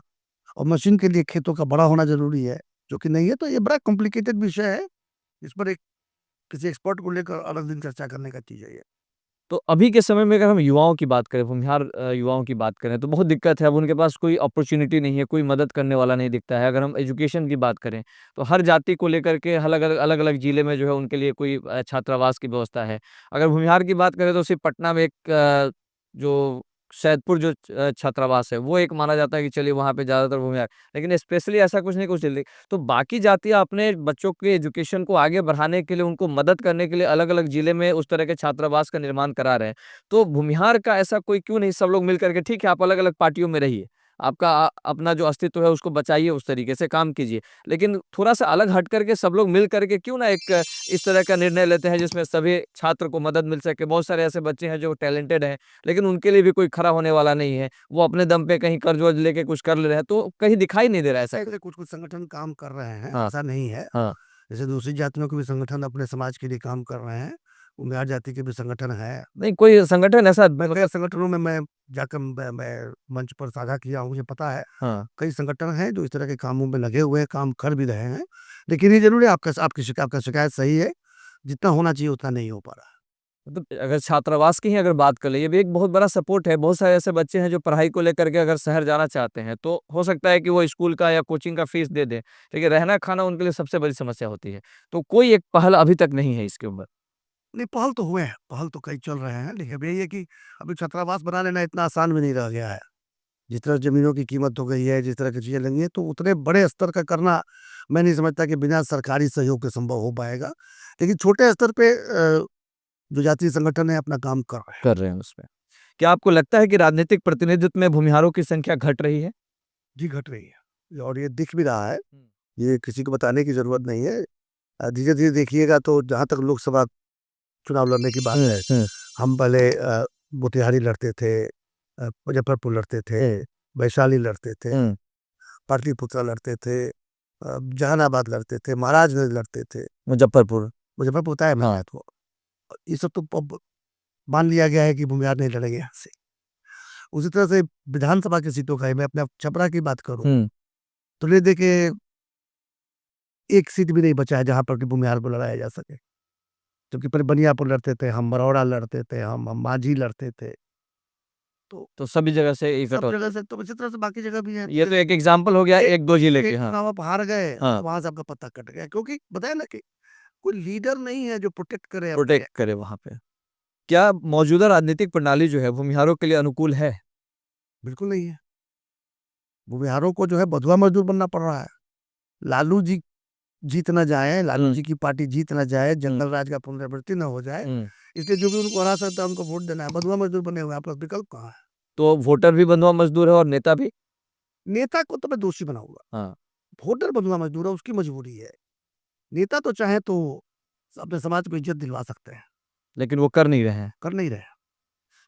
और मशीन के लिए खेतों का बड़ा होना ज़रूरी है, जो कि नहीं है। तो ये बड़ा कॉम्प्लिकेटेड विषय है। इस पर एक किसी एक्सपर्ट को लेकर अलग दिन चर्चा करने का चीज़ है ये। तो अभी के समय में अगर हम युवाओं की बात करें, भूमिहार युवाओं की बात करें, तो बहुत दिक्कत है। अब उनके पास कोई अपॉर्च्युनिटी नहीं है, कोई मदद करने वाला नहीं दिखता है। अगर हम एजुकेशन की बात करें, तो हर जाति को लेकर के अलग-अलग जिले में जो है उनके लिए कोई छात्रावास की व्यवस्था है। अगर भूमिहार की बात करें तो सिर्फ़ पटना में एक जो सैदपुर जो छात्रावास है, वो एक माना जाता है कि चलिए वहाँ पे ज़्यादातर भूमिहार, लेकिन स्पेशली ऐसा कुछ नहीं कुछ जल्दी। तो बाकी जातियाँ अपने बच्चों के एजुकेशन को आगे बढ़ाने के लिए, उनको मदद करने के लिए अलग-अलग जिले में उस तरह के छात्रावास का निर्माण करा रहे हैं। तो भूमिहार का ऐसा कोई क्यों नहीं सब लोग मिल कर के ठीक है आप अलग-अलग पार्टियों में रहिए। आपका अपना जो अस्तित्व है उसको बचाइए उस तरीके से काम कीजिए। लेकिन थोड़ा-सा अलग हट कर के सब लोग मिल कर के क्यों ना एक इस तरह का निर्णय लेते हैं जिसमें सभी छात्र को मदद मिल सके। बहुत सारे ऐसे बच्चे हैं जो टैलेंटेड हैं, लेकिन उनके लिए भी कोई खड़ा होने वाला नहीं है। वो अपने दम पे कहीं कर्ज-वर्ज लेके कुछ कर ले रहे हैं, तो कहीं दिखाई नहीं दे रहा है ऐसा कुछ। ऐसे कुछ-कुछ संगठन काम कर रहे हैं, हाँ, ऐसा नहीं है। हाँ। जैसे दूसरी जातियों के भी संगठन अपने समाज के लिए काम कर रहे हैं, उमेर जाति के भी संगठन है। नहीं कोई संगठन ऐसा मैं कई मतलब संगठनों में मैं जाकर मैं मंच पर साझा किया हूँ, मुझे पता है। हाँ। कई संगठन हैं जो इस तरह के कामों में लगे हुए हैं, काम कर भी रहे हैं। लेकिन ये ज़रूर है आपका शिकायत सही है, जितना होना चाहिए उतना नहीं हो पा रहा है। मतलब अगर छात्रावास की ही अगर बात कर लें, ये भी एक बहुत बड़ा सपोर्ट है। बहुत सारे ऐसे बच्चे हैं जो पढ़ाई को लेकर के अगर शहर जाना चाहते हैं, तो हो सकता है कि वो स्कूल का या कोचिंग का फीस दे दें। लेकिन रहना-खाना उनके लिए सबसे बड़ी समस्या होती है। तो कोई एक पहल अभी तक नहीं है इसके ऊपर। नहीं, पहल तो हुए हैं, पहल तो कई चल रहे हैं, लेकिन अब यही है कि अभी छात्रावास बना लेना इतना आसान भी नहीं रह गया है। जिस तरह ज़मीनों की कीमत हो गई है, जिस तरह की चीज़ें लगी हैं, तो उतने बड़े स्तर का करना मैं नहीं समझता कि बिना सरकारी सहयोग के संभव हो पाएगा। लेकिन छोटे स्तर पे जो जातीय संगठन है अपना काम कर रहे हैं। कर रहे हैं उसमें। क्या आपको लगता है कि राजनीतिक प्रतिनिधित्व में भूमिहारों की संख्या घट रही है? जी, घट रही है और ये दिख भी रहा है, हुँ, ये किसी को बताने की ज़रूरत नहीं है। धीरे-धीरे देखिएगा तो जहाँ तक लोकसभा चुनाव लड़ने की बात है, हुँ, हुँ, हम पहले मोतिहारी लड़ते थे, मुज़फ्फरपुर लड़ते थे, हुँ। वैशाली लड़ते थे, पाटलिपुत्र लड़ते थे, जहानाबाद लड़ते थे, महाराजगंज लड़ते थे, मुजफ्फरपुर। मुजफ्फरपुर होता है हाँ। मैं तो ये सब तो अब मान लिया गया है कि भूमिहार नहीं लड़ेंगे यहाँ से। उसी तरह से विधानसभा की सीटों का है, मैं अपने छपरा की बात करूं तो ले दे के एक सीट भी नहीं बचा है जहां पर कि भूमिहार को लड़ाया जा सके, क्योंकि पर बनियापुर लड़ते थे हम, बरौड़ा लड़ते थे हम माझी लड़ते थे, तो सभी जगह से इकट्ठा सब होते जगह से। तो इसी तरह से बाकी जगह भी है। हैं। ये तो एक एग्जाम्पल हो गया, एक दो जिले के। एक हाँ चुनाव आप हार गए हाँ, तो वहां से आपका पत्ता कट गया, क्योंकि बताया ना कि कोई लीडर नहीं है जो प्रोटेक्ट करे अपने। प्रोटेक्ट करे वहां पे। क्या मौजूदा राजनीतिक प्रणाली जो है भूमिहारों के लिए अनुकूल है? बिल्कुल नहीं है। भूमिहारों को जो है बधुआ मजदूर बनना पड़ रहा है। लालू जी जीत ना जाए, लालू जी की पार्टी जीत ना जाए, जंगल राज का पुनरावृत्ति ना हो जाए, इसलिए जो भी उनको हरा सकता है उनको वोट देना है। बधुआ मजदूर बने हुए हैं, आपका विकल्प कहाँ है? तो वोटर भी बंधुआ मजदूर है और नेता भी। नेता को तो मैं दोषी बनाऊंगा, हाँ, वोटर बंधुआ मजदूर है, उसकी मजबूरी है। नेता तो चाहे तो अपने समाज को इज्जत दिलवा सकते हैं, लेकिन वो कर नहीं रहे हैं। कर नहीं रहे।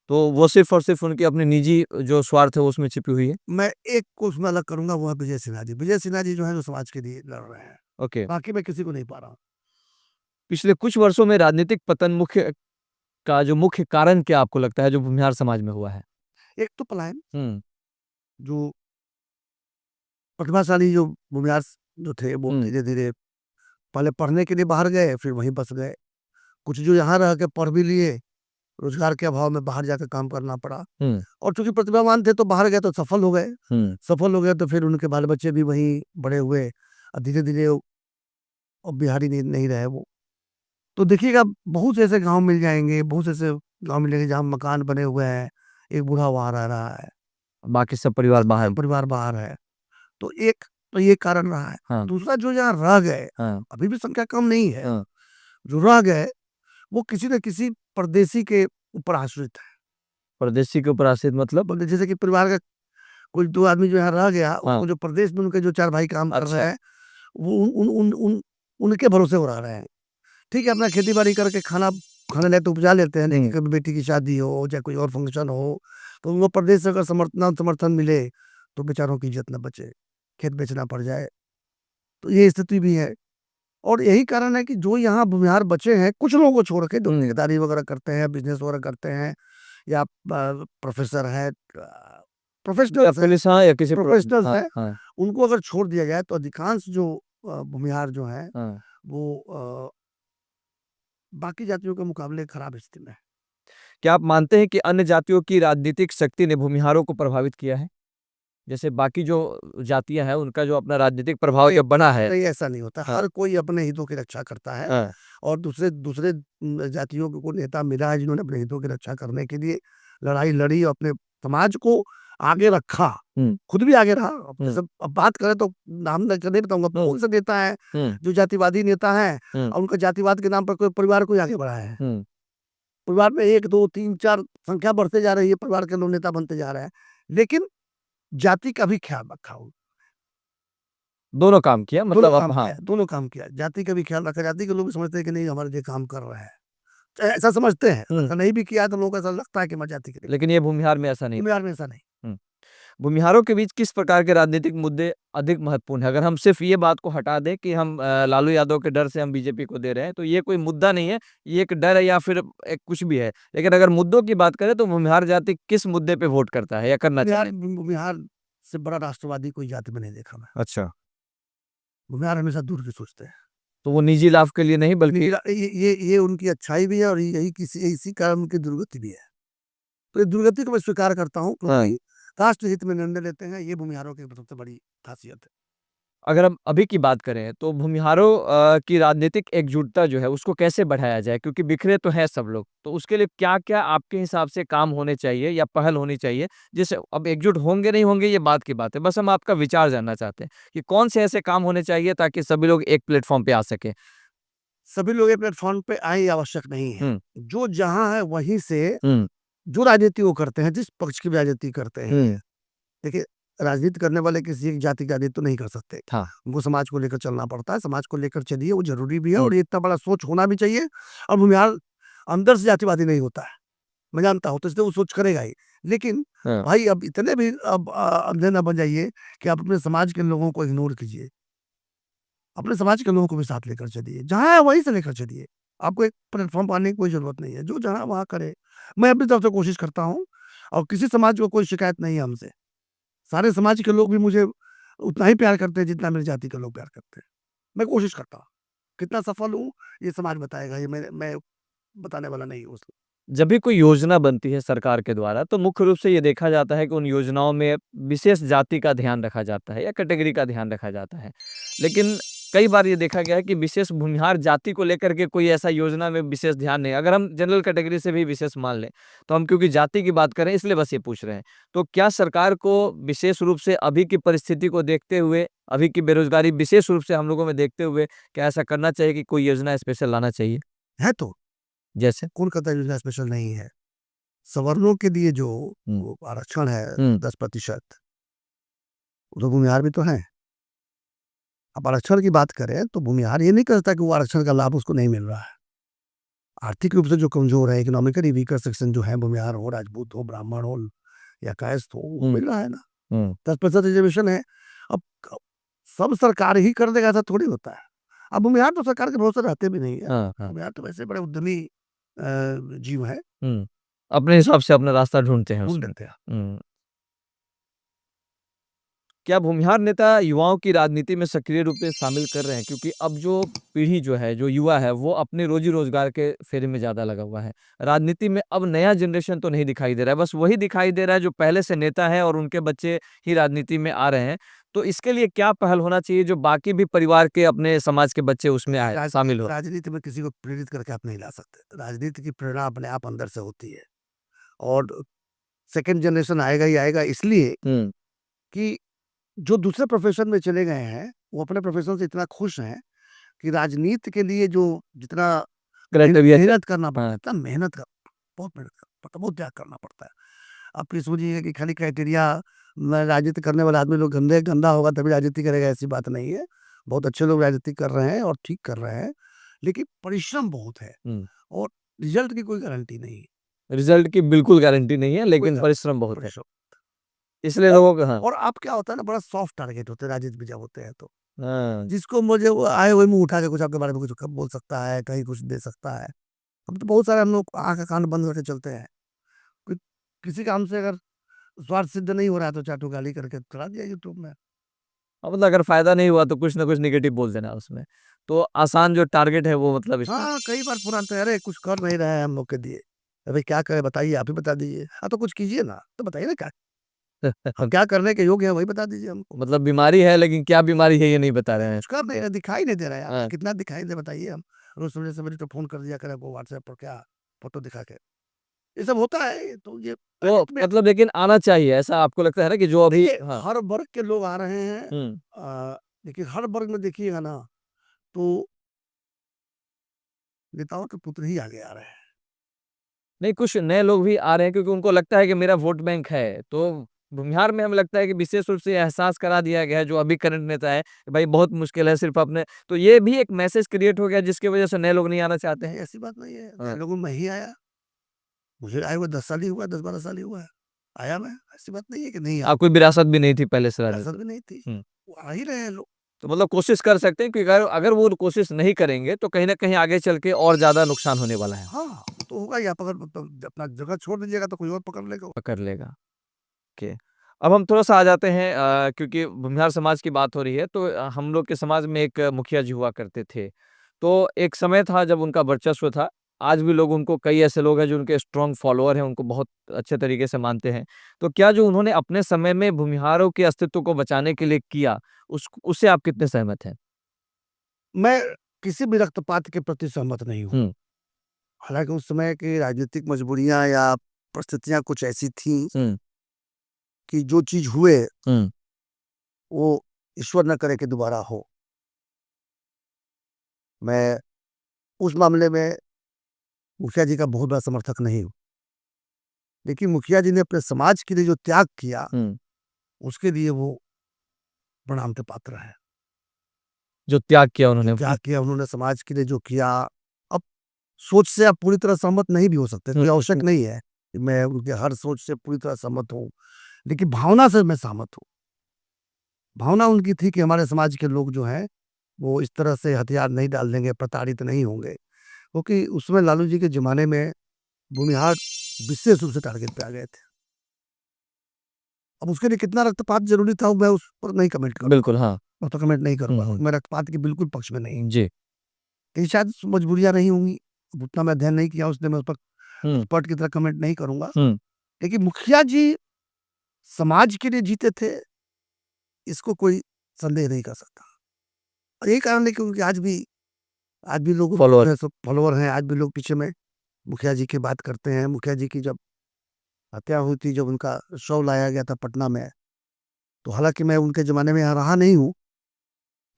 तो वो सिर्फ और सिर्फ उनकी अपनी निजी जो स्वार्थ है वो उसमें छिपी हुई है। मैं एक को उसमें अलग करूंगा, वो है विजय सिन्हा जी। विजय सिन्हा जी जो है जो समाज के लिए लड़ रहे हैं, ओके। बाकी मैं किसी को नहीं पा रहा हूँ। पिछले कुछ वर्षों में राजनीतिक पतन मुख्य का जो मुख्य कारण क्या आपको लगता है जो भूमिहार समाज में हुआ है? एक तो पलायन, हम्म जो प्रतिभाशाली जो भूमिहार जो थे वो हम्म धीरे धीरे पहले पढ़ने के लिए बाहर गए, फिर वहीं बस गए। कुछ जो यहाँ रह के पढ़ भी लिए, रोजगार के अभाव में बाहर जाकर काम करना पड़ा, हम्म और चूंकि प्रतिभावान थे तो बाहर गए तो सफल हो गए। हम्म सफल हो गए तो फिर उनके बाल बच्चे भी वहीं बड़े हुए, और धीरे धीरे अब बिहारी नहीं रहे वो। तो देखिएगा बहुत से ऐसे गांव मिल जाएंगे, बहुत से ऐसे गांव मिलेंगे जहाँ मकान बने हुए हैं, एक बूढ़ा वहां रह रहा है, बाकी सब परिवार बाहर। सब परिवार बाहर है। तो एक तो ये कारण रहा है। हाँ दूसरा जो यहाँ रह गए, हाँ अभी भी संख्या कम नहीं है, हाँ। जो रह गए वो किसी न किसी परदेसी के ऊपर आश्रित है। परदेशी के ऊपर आश्रित मतलब? बोले जैसे कि परिवार का कोई दो आदमी जो यहाँ रह गया, हाँ। वो जो प्रदेश में उनके जो चार भाई काम कर अच्छा। रहे हैं, वो उन, उन, उन, उन उनके भरोसे हो रह रहे हैं। ठीक है, अपना खेती बाड़ी करके खाना खाने लायक तो उपजा लेते हैं, लेकिन कभी बेटी की शादी हो चाहे कोई और फंक्शन हो तो उनको प्रदेश से अगर समर्थन मिले तो बेचारों की इज्जत न बचे, खेत बेचना पड़ जाए। तो ये स्थिति भी है, और यही कारण है कि जो यहाँ भूमिहार बचे हैं, कुछ लोगों को छोड़ के जो ठेकेदारी वगैरह करते हैं, बिजनेस वगैरह करते हैं, या प्रोफेसर है, प्रोफेशनल्स है, पुलिस, हाँ, या किसी प्रोफेशनल्स हाँ है, हाँ उनको अगर छोड़ दिया जाए तो अधिकांश जो भूमिहार जो है हाँ। वो बाकी जातियों के मुकाबले खराब स्थिति में है। क्या आप मानते हैं कि अन्य जातियों की राजनीतिक शक्ति ने भूमिहारों को प्रभावित किया है? जैसे बाकी जो जातियां हैं उनका जो अपना राजनीतिक प्रभाव जब बना है। नहीं, ऐसा नहीं होता। हाँ हर कोई अपने हितों की रक्षा करता है, हाँ और दूसरे दूसरे जातियों को नेता मिला है जिन्होंने अपने हितों की रक्षा करने के लिए लड़ाई लड़ी और अपने समाज को आगे रखा, खुद भी आगे रहा। जैसे अब बात करें तो नाम नहीं बताऊंगा, कौन सा नेता है जो जातिवादी नेता है और उनका जातिवाद के नाम पर कोई परिवार को आगे बढ़ाया है। परिवार में 1 2 3 4 संख्या बढ़ते जा रही है, परिवार के लोग नेता बनते जा रहे हैं, लेकिन जाति का भी ख्याल रखा हो। दोनों काम किया मतलब आप। हाँ, दोनों काम किया, जाति का भी ख्याल रखा। जाति के लोग समझते हैं कि नहीं हमारे लिए काम कर रहे हैं, ऐसा समझते हैं। अगर नहीं भी किया तो लोगों को ऐसा लगता है कि मैं जाति के लिए, लेकिन ये भूमिहार में ऐसा नहीं। बिहार में ऐसा नहीं। भूमिहारों के बीच किस प्रकार के राजनीतिक मुद्दे अधिक महत्वपूर्ण है? अगर हम सिर्फ ये बात को हटा दें कि हम लालू यादव के डर से हम बीजेपी को दे रहे हैं, तो ये कोई मुद्दा नहीं है, ये एक डर है या फिर एक कुछ भी है। लेकिन अगर मुद्दों की बात करें तो भूमिहार जाति किस मुद्दे पे वोट करता है या करना चाहता है? बिहार से बड़ा राष्ट्रवादी कोई जाति में नहीं देखा मैं। अच्छा। बिहार हमेशा दूर की सोचते हैं, तो वो निजी लाभ के लिए नहीं बल्कि ये उनकी अच्छाई भी है, और यही इसी कारण उनकी दुर्गति भी है। तो ये दुर्गति को मैं स्वीकार करता हूँ, क्योंकि राष्ट्र हित में निर्णय लेते हैं, ये भूमिहारों की सबसे बड़ी खासियत है। अगर हम अभी की बात करें तो भूमिहारों की राजनीतिक एकजुटता जो है उसको कैसे बढ़ाया जाए, क्योंकि बिखरे तो है सब लोग, तो उसके लिए क्या क्या आपके हिसाब से काम होने चाहिए या पहल होनी चाहिए जिससे अब एकजुट होंगे नहीं होंगे ये बात की बात है, बस हम आपका विचार जानना चाहते हैं कि कौन से ऐसे काम होने चाहिए ताकि सभी लोग एक प्लेटफॉर्म पे आ सके। सभी लोग एक प्लेटफॉर्म पे आए आवश्यक नहीं है, जो जहां है वहीं से जो राजनीति वो करते हैं, जिस पक्ष की राजनीति करते हैं। देखिए, राजनीति करने वाले किसी एक जाति का राजनीति तो नहीं कर सकते। हाँ। उनको समाज को लेकर चलना पड़ता है, समाज को लेकर चलिए, वो जरूरी भी है, और ये इतना बड़ा सोच होना भी चाहिए। और भूमिहार अंदर से जातिवादी नहीं होता है, मैं जानता हूँ, तो इसलिए वो सोच करेगा ही, लेकिन हाँ, भाई अब इतने भी अब अंधे ना बन जाइए कि आप अपने समाज के लोगों को इग्नोर कीजिए। अपने समाज के लोगों को भी साथ लेकर चलिए। जहाँ है वहीं से लेकर चलिए। आपको एक प्लेटफ़ॉर्म पाने की कोई ज़रूरत नहीं है। जो जहाँ वहाँ करे। मैं अपनी तरफ से कोशिश करता हूँ और किसी समाज को कोई शिकायत नहीं है हमसे। सारे समाज के लोग भी मुझे उतना ही प्यार करते हैं जितना मेरी जाति के लोग प्यार करते हैं। मैं कोशिश करता हूँ। कितना सफल हूँ ये समाज बताएगा। ये मैं बताने वाला नहीं हूँ उसको। जब भी कोई योजना बनती है सरकार के द्वारा तो मुख्य रूप से ये देखा जाता है कि उन योजनाओं में विशेष जाति का ध्यान रखा जाता है या कैटेगरी का ध्यान रखा जाता है। लेकिन कई बार ये देखा गया है कि विशेष भूमिहार जाति को लेकर के कोई ऐसा योजना में विशेष ध्यान नहीं। अगर हम जनरल कैटेगरी से भी विशेष मान लें, तो हम क्योंकि जाति की बात करें इसलिए बस ये पूछ रहे हैं। तो क्या सरकार को विशेष रूप से अभी की परिस्थिति को देखते हुए, अभी की बेरोज़गारी विशेष रूप से हम लोगों में देखते हुए क्या ऐसा करना चाहिए कि कोई योजना स्पेशल लाना चाहिए? है तो, जैसे? कौन कहता है योजना स्पेशल नहीं है। सवर्णों के लिए जो हुँ, वो आरक्षण है हुँ, 10% वो तो भूमिहार भी तो हैं। आप आरक्षण की बात करें तो भूमिहार ये नहीं कहता कि वो आरक्षण का लाभ उसको नहीं मिल रहा है। आर्थिक रूप से जो कमज़ोर है, इकोनॉमिकली वीकर सेक्शन जो है, भूमिहार हो, राजपूत हो, ब्राह्मण हो या कायस्थ हो, वो हुँ, मिल रहा है ना। हुँ। 10% रिज़र्वेशन है। अब क सब सरकार ही कर देगा ऐसा थोड़ी होता है। अब भूमिहार तो सरकार के भरोसे रहते भी नहीं है। हाँ, हाँ। भूमिहार तो वैसे बड़े उद्यमी जीव हैं, हुँ। अपने हिसाब से अपना रास्ता ढूँढते हैं ढूँढ उसमें। लेते हैं। हुँ। क्या भूमिहार नेता युवाओं की राजनीति में सक्रिय रूप से शामिल कर रहे हैं? क्योंकि अब जो पीढ़ी जो है, जो युवा है, वो अपने रोज़ी-रोज़गार के फेरे में ज़्यादा लगा हुआ है। राजनीति में अब नया जनरेशन तो नहीं दिखाई दे रहा है, बस वही दिखाई दे रहा है जो पहले से नेता है और उनके बच्चे ही राजनीति में आ रहे हैं। तो इसके लिए क्या पहल होना चाहिए जो बाकी भी परिवार के, अपने समाज के बच्चे उसमें आए, शामिल हो? राजनीति में किसी को प्रेरित करके आप नहीं ला सकते। राजनीति की प्रेरणा अपने आप अंदर से होती है और सेकंड जनरेशन आएगा ही आएगा इसलिए हुँ। कि जो दूसरे प्रोफ़ेशन में चले गए हैं, वो अपने प्रोफ़ेशन से इतना खुश हैं कि राजनीति के लिए जो जितना क्राइटेरिया मेहनत करना पड़ता है, हाँ। इतना मेहनत का बहुत मेहनत करना पड़ता है, बहुत त्याग करना पड़ता है। आप ये सोचिए कि खाली क्राइटेरिया में राजनीति करने वाला आदमी लोग गंदा होगा तभी राजनीति करेगा, ऐसी बात नहीं है। बहुत अच्छे लोग राजनीति कर रहे हैं और ठीक कर रहे हैं, लेकिन परिश्रम बहुत है हुँ। और रिज़ल्ट की कोई गारंटी नहीं है। रिज़ल्ट की बिल्कुल गारंटी नहीं है, कोई लेकिन गा परिश्रम बहुत है। परिश्रम इसलिए और लोगों को हाँ। और आप क्या होता है ना, बड़ा सॉफ्ट टारगेट होते हैं राजनीति में जब होते हैं तो। हाँ। जिसको मुझे वो आए हुए मुँह उठा के कुछ आपके बारे में कुछ क बोल सकता है, कहीं कुछ दे सकता है। अब तो बहुत सारे हम लोग आँख कान बंद करके चलते हैं। कोई किसी काम से अगर स्वार्थ सिद्ध नहीं हो रहा है तो चाटू गाली करके चढ़ा दिया यूट्यूब में। मतलब अगर फ़ायदा नहीं हुआ तो कुछ ना कुछ नेगेटिव बोल देना उसमें। तो आसान जो टारगेट है वो मतलब इसमें हाँ, कई बार फ़ोन आता है, अरे कुछ कर नहीं रहे हैं हम लोग के लिए। अरे क्या करें बताइए, आप ही बता दीजिए। हाँ, तो कुछ कीजिए ना, तो बताइए ना क्या? हम क्या करने के योग्य हैं वही बता दीजिए हमको। मतलब बीमारी है लेकिन क्या बीमारी है ये नहीं बता रहे हैं। कुछ कर नहीं रहे, दिखाई नहीं दे रहा है यार। हाँ, कितना दिखाई दे बताइए हम। रोज़ सवेरे-सवेरे तो फ़ोन कर दिया करें आपको व्हाट्सएप पर क्या फ़ोटो दिखा के। ये सब होता है, तो ये तो राजनीति में मतलब लेकिन आना चाहिए ऐसा आपको लगता है ना कि जो अभी देखिए हाँ, हर वर्ग के लोग आ रहे हैं। हुँ। देखिए हर वर्ग में देखिएगा ना, तो नेताओं के पुत्र ही आगे आ रहे हैं। नहीं कुछ नए लोग भी आ रहे हैं क्योंकि उनको लगता है कि मेरा वोट बैंक है। तो बिहार में हमें लगता है कि विशेष रूप से एहसास करा दिया गया है जो अभी करंट नेता है, कि भाई बहुत मुश्किल है सिर्फ़ अपने तो ये भी एक मैसेज क्रिएट हो गया जिसकी वज़ह से नए लोग नहीं आना चाहते नहीं, हैं। ऐसी बात नहीं है। नए हाँ। लोगों में मैं ही आया। मुझे आए हुए 10 साल ही हुआ है, 10-12 साल ही हुआ है। आया मैं, ऐसी बात नहीं है कि नहीं आया। आपको विरासत भी नहीं थी पहले से विरासत राजनीति भी नहीं थी। हुँ। वो आ ही रहे हैं लोग। तो मतलब कोशिश कर सकते हैं कि अगर अगर वो कोशिश नहीं करेंगे तो कहीं न कहीं आगे चल के और ज़्यादा नुकसान होने वाला है। हाँ, वो तो होगा ही। आप अगर अपना जगह छोड़ दीजिएगा तो कोई और पकड़ लेगा। पकड़ लेगा। ओके। अब हम थोड़ा-सा आ जाते हैं क्योंकि भूमिहार समाज की बात हो रही है तो हम लोग के समाज में एक मुखिया जी हुआ करते थे। तो एक समय था जब उनका वर्चस्व था। आज भी लोग उनको कई ऐसे लोग हैं जो उनके स्ट्रॉन्ग फॉलोवर हैं, उनको बहुत अच्छे तरीके से मानते हैं। तो क्या जो उन्होंने अपने समय में भूमिहारों के अस्तित्व को बचाने के लिए किया, उससे आप कितने सहमत हैं? मैं किसी भी रक्तपात के प्रति सहमत नहीं हूँ। हुँ, हालाँकि उस समय की राजनीतिक मजबूरियाँ या परिस्थितियाँ कुछ ऐसी थीं हुँ, कि जो चीज़ हुए, हुँ। वो ईश्वर ना करे कि दोबारा हो। मैं उस मामले में मुखिया जी का बहुत बड़ा समर्थक नहीं हूँ। लेकिन मुखिया जी ने अपने समाज के लिए जो त्याग किया, हुँ। उसके लिए वो प्रणाम के पात्र हैं। जो त्याग किया जो उन्होंने त्याग किया उन्होंने समाज के लिए जो किया, अब सोच से आप पूरी तरह सहमत नहीं भी हो सकते, हुँ, कोई आवश्यक हुँ। नहीं है। मैं उनके हर सोच से पूरी तरह सहमत हूँ, लेकिन भावना से मैं सहमत हूँ। भावना उनकी थी कि हमारे समाज के लोग जो हैं, वो इस तरह से हथियार नहीं डाल देंगे, प्रताड़ित नहीं होंगे, क्योंकि उसमें लालू जी के ज़माने में भूमिहार विशेष रूप से टारगेट पे आ गए थे। अब उसके लिए कितना रक्तपात ज़रूरी था, मैं उस पर नहीं कमेंट करूँगा। बिल्कुल, हाँ। मैं तो कमेंट नहीं करूँगा, हुँ, हुँ। मैं रक्तपात के बिल्कुल पक्ष में नहीं हूँ। जी। लेकिन शायद मजबूरियाँ रही होंगी, अब उतना मैं अध्ययन नहीं किया उसने, मैं उस पर हुँ, एक्सपर्ट की तरह कमेंट नहीं करूँगा। हुँ। लेकिन मुखिया जी समाज के लिए जीते थे, इसको कोई संदेह नहीं कर सकता। और यही कारण है कि उनके आज भी लोग फॉलोअर। जो है सो फॉलोवर हैं, आज भी लोग पीछे में मुखिया जी की बात करते हैं। मुखिया जी की जब हत्या हुई थी, जब उनका शव लाया गया था पटना में, तो हालाँकि मैं उनके ज़माने में यहाँ रहा नहीं हूँ,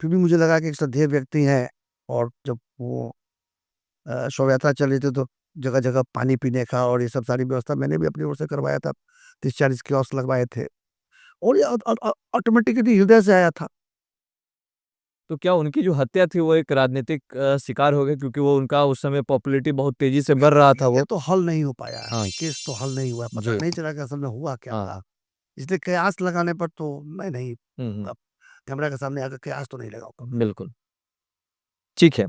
फिर भी मुझे लगा कि एक श्रद्धेय व्यक्ति हैं। और जब वो शव यात्रा चल रही थी, तो जगह-जगह पानी पीने का और ये सब सारी व्यवस्था मैंने भी अपनी ओर से करवाया था। 30-40 कियोस्क लगवाए थे और ये ऑटोमेटिकली हृदय से आया था। तो क्या उनकी जो हत्या थी वो एक राजनीतिक शिकार हो गई क्योंकि वो उनका उस समय पॉपुलैरिटी बहुत तेज़ी से बढ़ रहा था ये वो? तो हल नहीं हो पाया है, हाँ, केस तो हल नहीं हुआ, पता जी। नहीं चला कि असल में हुआ क्या हाँ। था। इसलिए कयास लगाने पर तो मैं नहीं, हुँ, हुँ। अब कैमरा के सामने आकर कयास तो नहीं लगाऊँगा। बिल्कुल। ठीक है।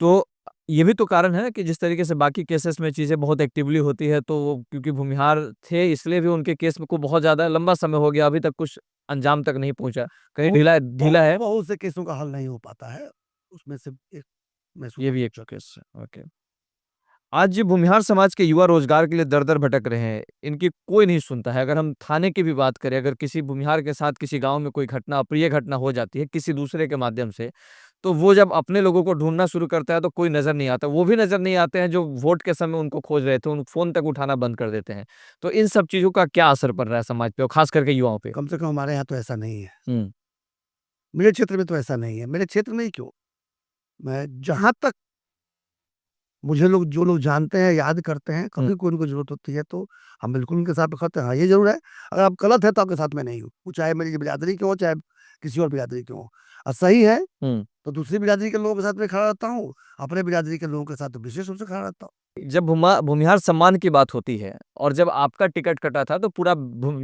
तो ये भी तो कारण है ना कि जिस तरीके से बाकी केसेस में चीज़ें बहुत एक्टिवली होती है, तो वो क्योंकि भूमिहार थे इसलिए भी उनके केस में को बहुत ज़्यादा लंबा समय हो गया, अभी तक कुछ अंजाम तक नहीं पहुँचा। कहीं बहुत ढीला बहुत ढीला है, बहुत से केसों का हल नहीं हो पाता है, उसमें से एक महसूस ये भी एक कर केस है। ओके। आज ये भूमिहार समाज के युवा रोजगार के लिए दर-दर भटक रहे हैं। इनकी कोई नहीं सुनता है। अगर हम थाने की भी बात करें, अगर किसी भूमिहार के साथ किसी गाँव में कोई घटना, अप्रिय घटना हो जाती है किसी दूसरे के माध्यम से, तो वो जब अपने लोगों को ढूँढना शुरू करता है तो कोई नज़र नहीं आता। वो भी नज़र नहीं आते हैं जो वोट के समय उनको खोज रहे थे, उन फ़ोन तक उठाना बंद कर देते हैं। तो इन सब चीज़ों का क्या असर पड़ रहा है समाज पे और ख़ास करके युवाओं पे? कम से कम हमारे यहाँ तो ऐसा नहीं है। हुँ, मेरे क्षेत्र में तो ऐसा नहीं है। मेरे क्षेत्र में ही क्यों, मैं जहाँ तक मुझे लोग जो लोग जानते हैं, याद करते हैं, हुँ, कभी कोई उनको ज़रूरत होती है तो हम बिल्कुल उनके साथ खड़े हैं। हाँ, ये ज़रूर है, अगर आप गलत हैं तो आपके साथ मैं नहीं हूँ। वो चाहे मेरी बिरादरी के हों, चाहे किसी और बिरादरी के हों। और सही है हुँ। तो दूसरी बिरादरी के लोगों के साथ मैं खड़ा रहता हूँ, अपने बिरादरी के लोगों के साथ तो विशेष रूप से खड़ा रहता हूँ। जब भूमिहार सम्मान की बात होती है और जब आपका टिकट कटा था तो पूरा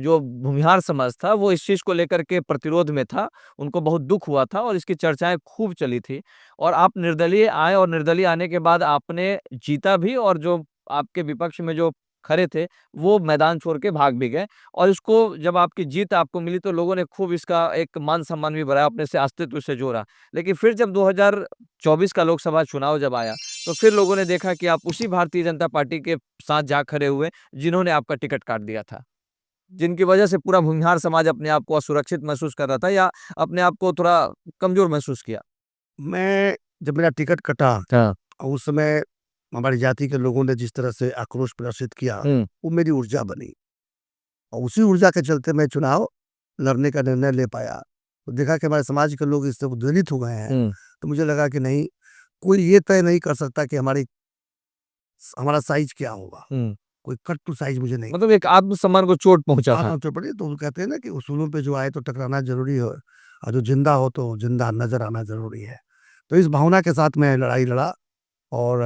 जो भूमिहार समाज था वो इस चीज़ को लेकर के प्रतिरोध में था। उनको बहुत दुःख हुआ था और इसकी चर्चाएँ खूब चली थी और आप निर्दलीय आए और निर्दलीय आने के बाद आपने जीता भी और जो आपके विपक्ष में जो खड़े थे, वो मैदान छोड़ के भाग भी गए और इसको जब आपकी जीत आपको मिली तो लोगों ने खूब इसका एक मान-सम्मान भी बढ़ाया, अपने से अस्तित्व से जोड़ा। लेकिन फिर जब 2024 का लोकसभा चुनाव जब आया तो फिर लोगों ने देखा कि आप उसी भारतीय जनता पार्टी के साथ जा खड़े हुए, जिन्होंने आपका टिकट काट दिया था। जिनकी वजह से पूरा भूमिहार समाज अपने आप को असुरक्षित महसूस कर रहा था या अपने आप को थोड़ा कमज़ोर महसूस किया। मैं जब मेरा टिकट कटा, हाँ। उस समय हमारी जाति के लोगों ने जिस तरह से आक्रोश प्रदर्शित किया, हुँ, वो मेरी ऊर्जा बनी और उसी ऊर्जा के चलते मैं चुनाव लड़ने का निर्णय ले पाया। तो देखा कि हमारे समाज के लोग इससे उद्वेलित हो गए हैं, हुँ, तो मुझे लगा कि नहीं, कोई ये तय नहीं कर सकता कि हमारा साइज़ क्या होगा। हुँ। कोई कट टू साइज़ मुझे नहीं। मतलब एक आत्मसम्मान को चोट पहुँचा था। आँख पड़ी तो वो कहते हैं ना कि उसूलों पे जो आए तो टकराना ज़रूरी है और जो ज़िंदा हो तो ज़िंदा नज़र आना ज़रूरी है। तो इस भावना के साथ मैं लड़ाई लड़ा और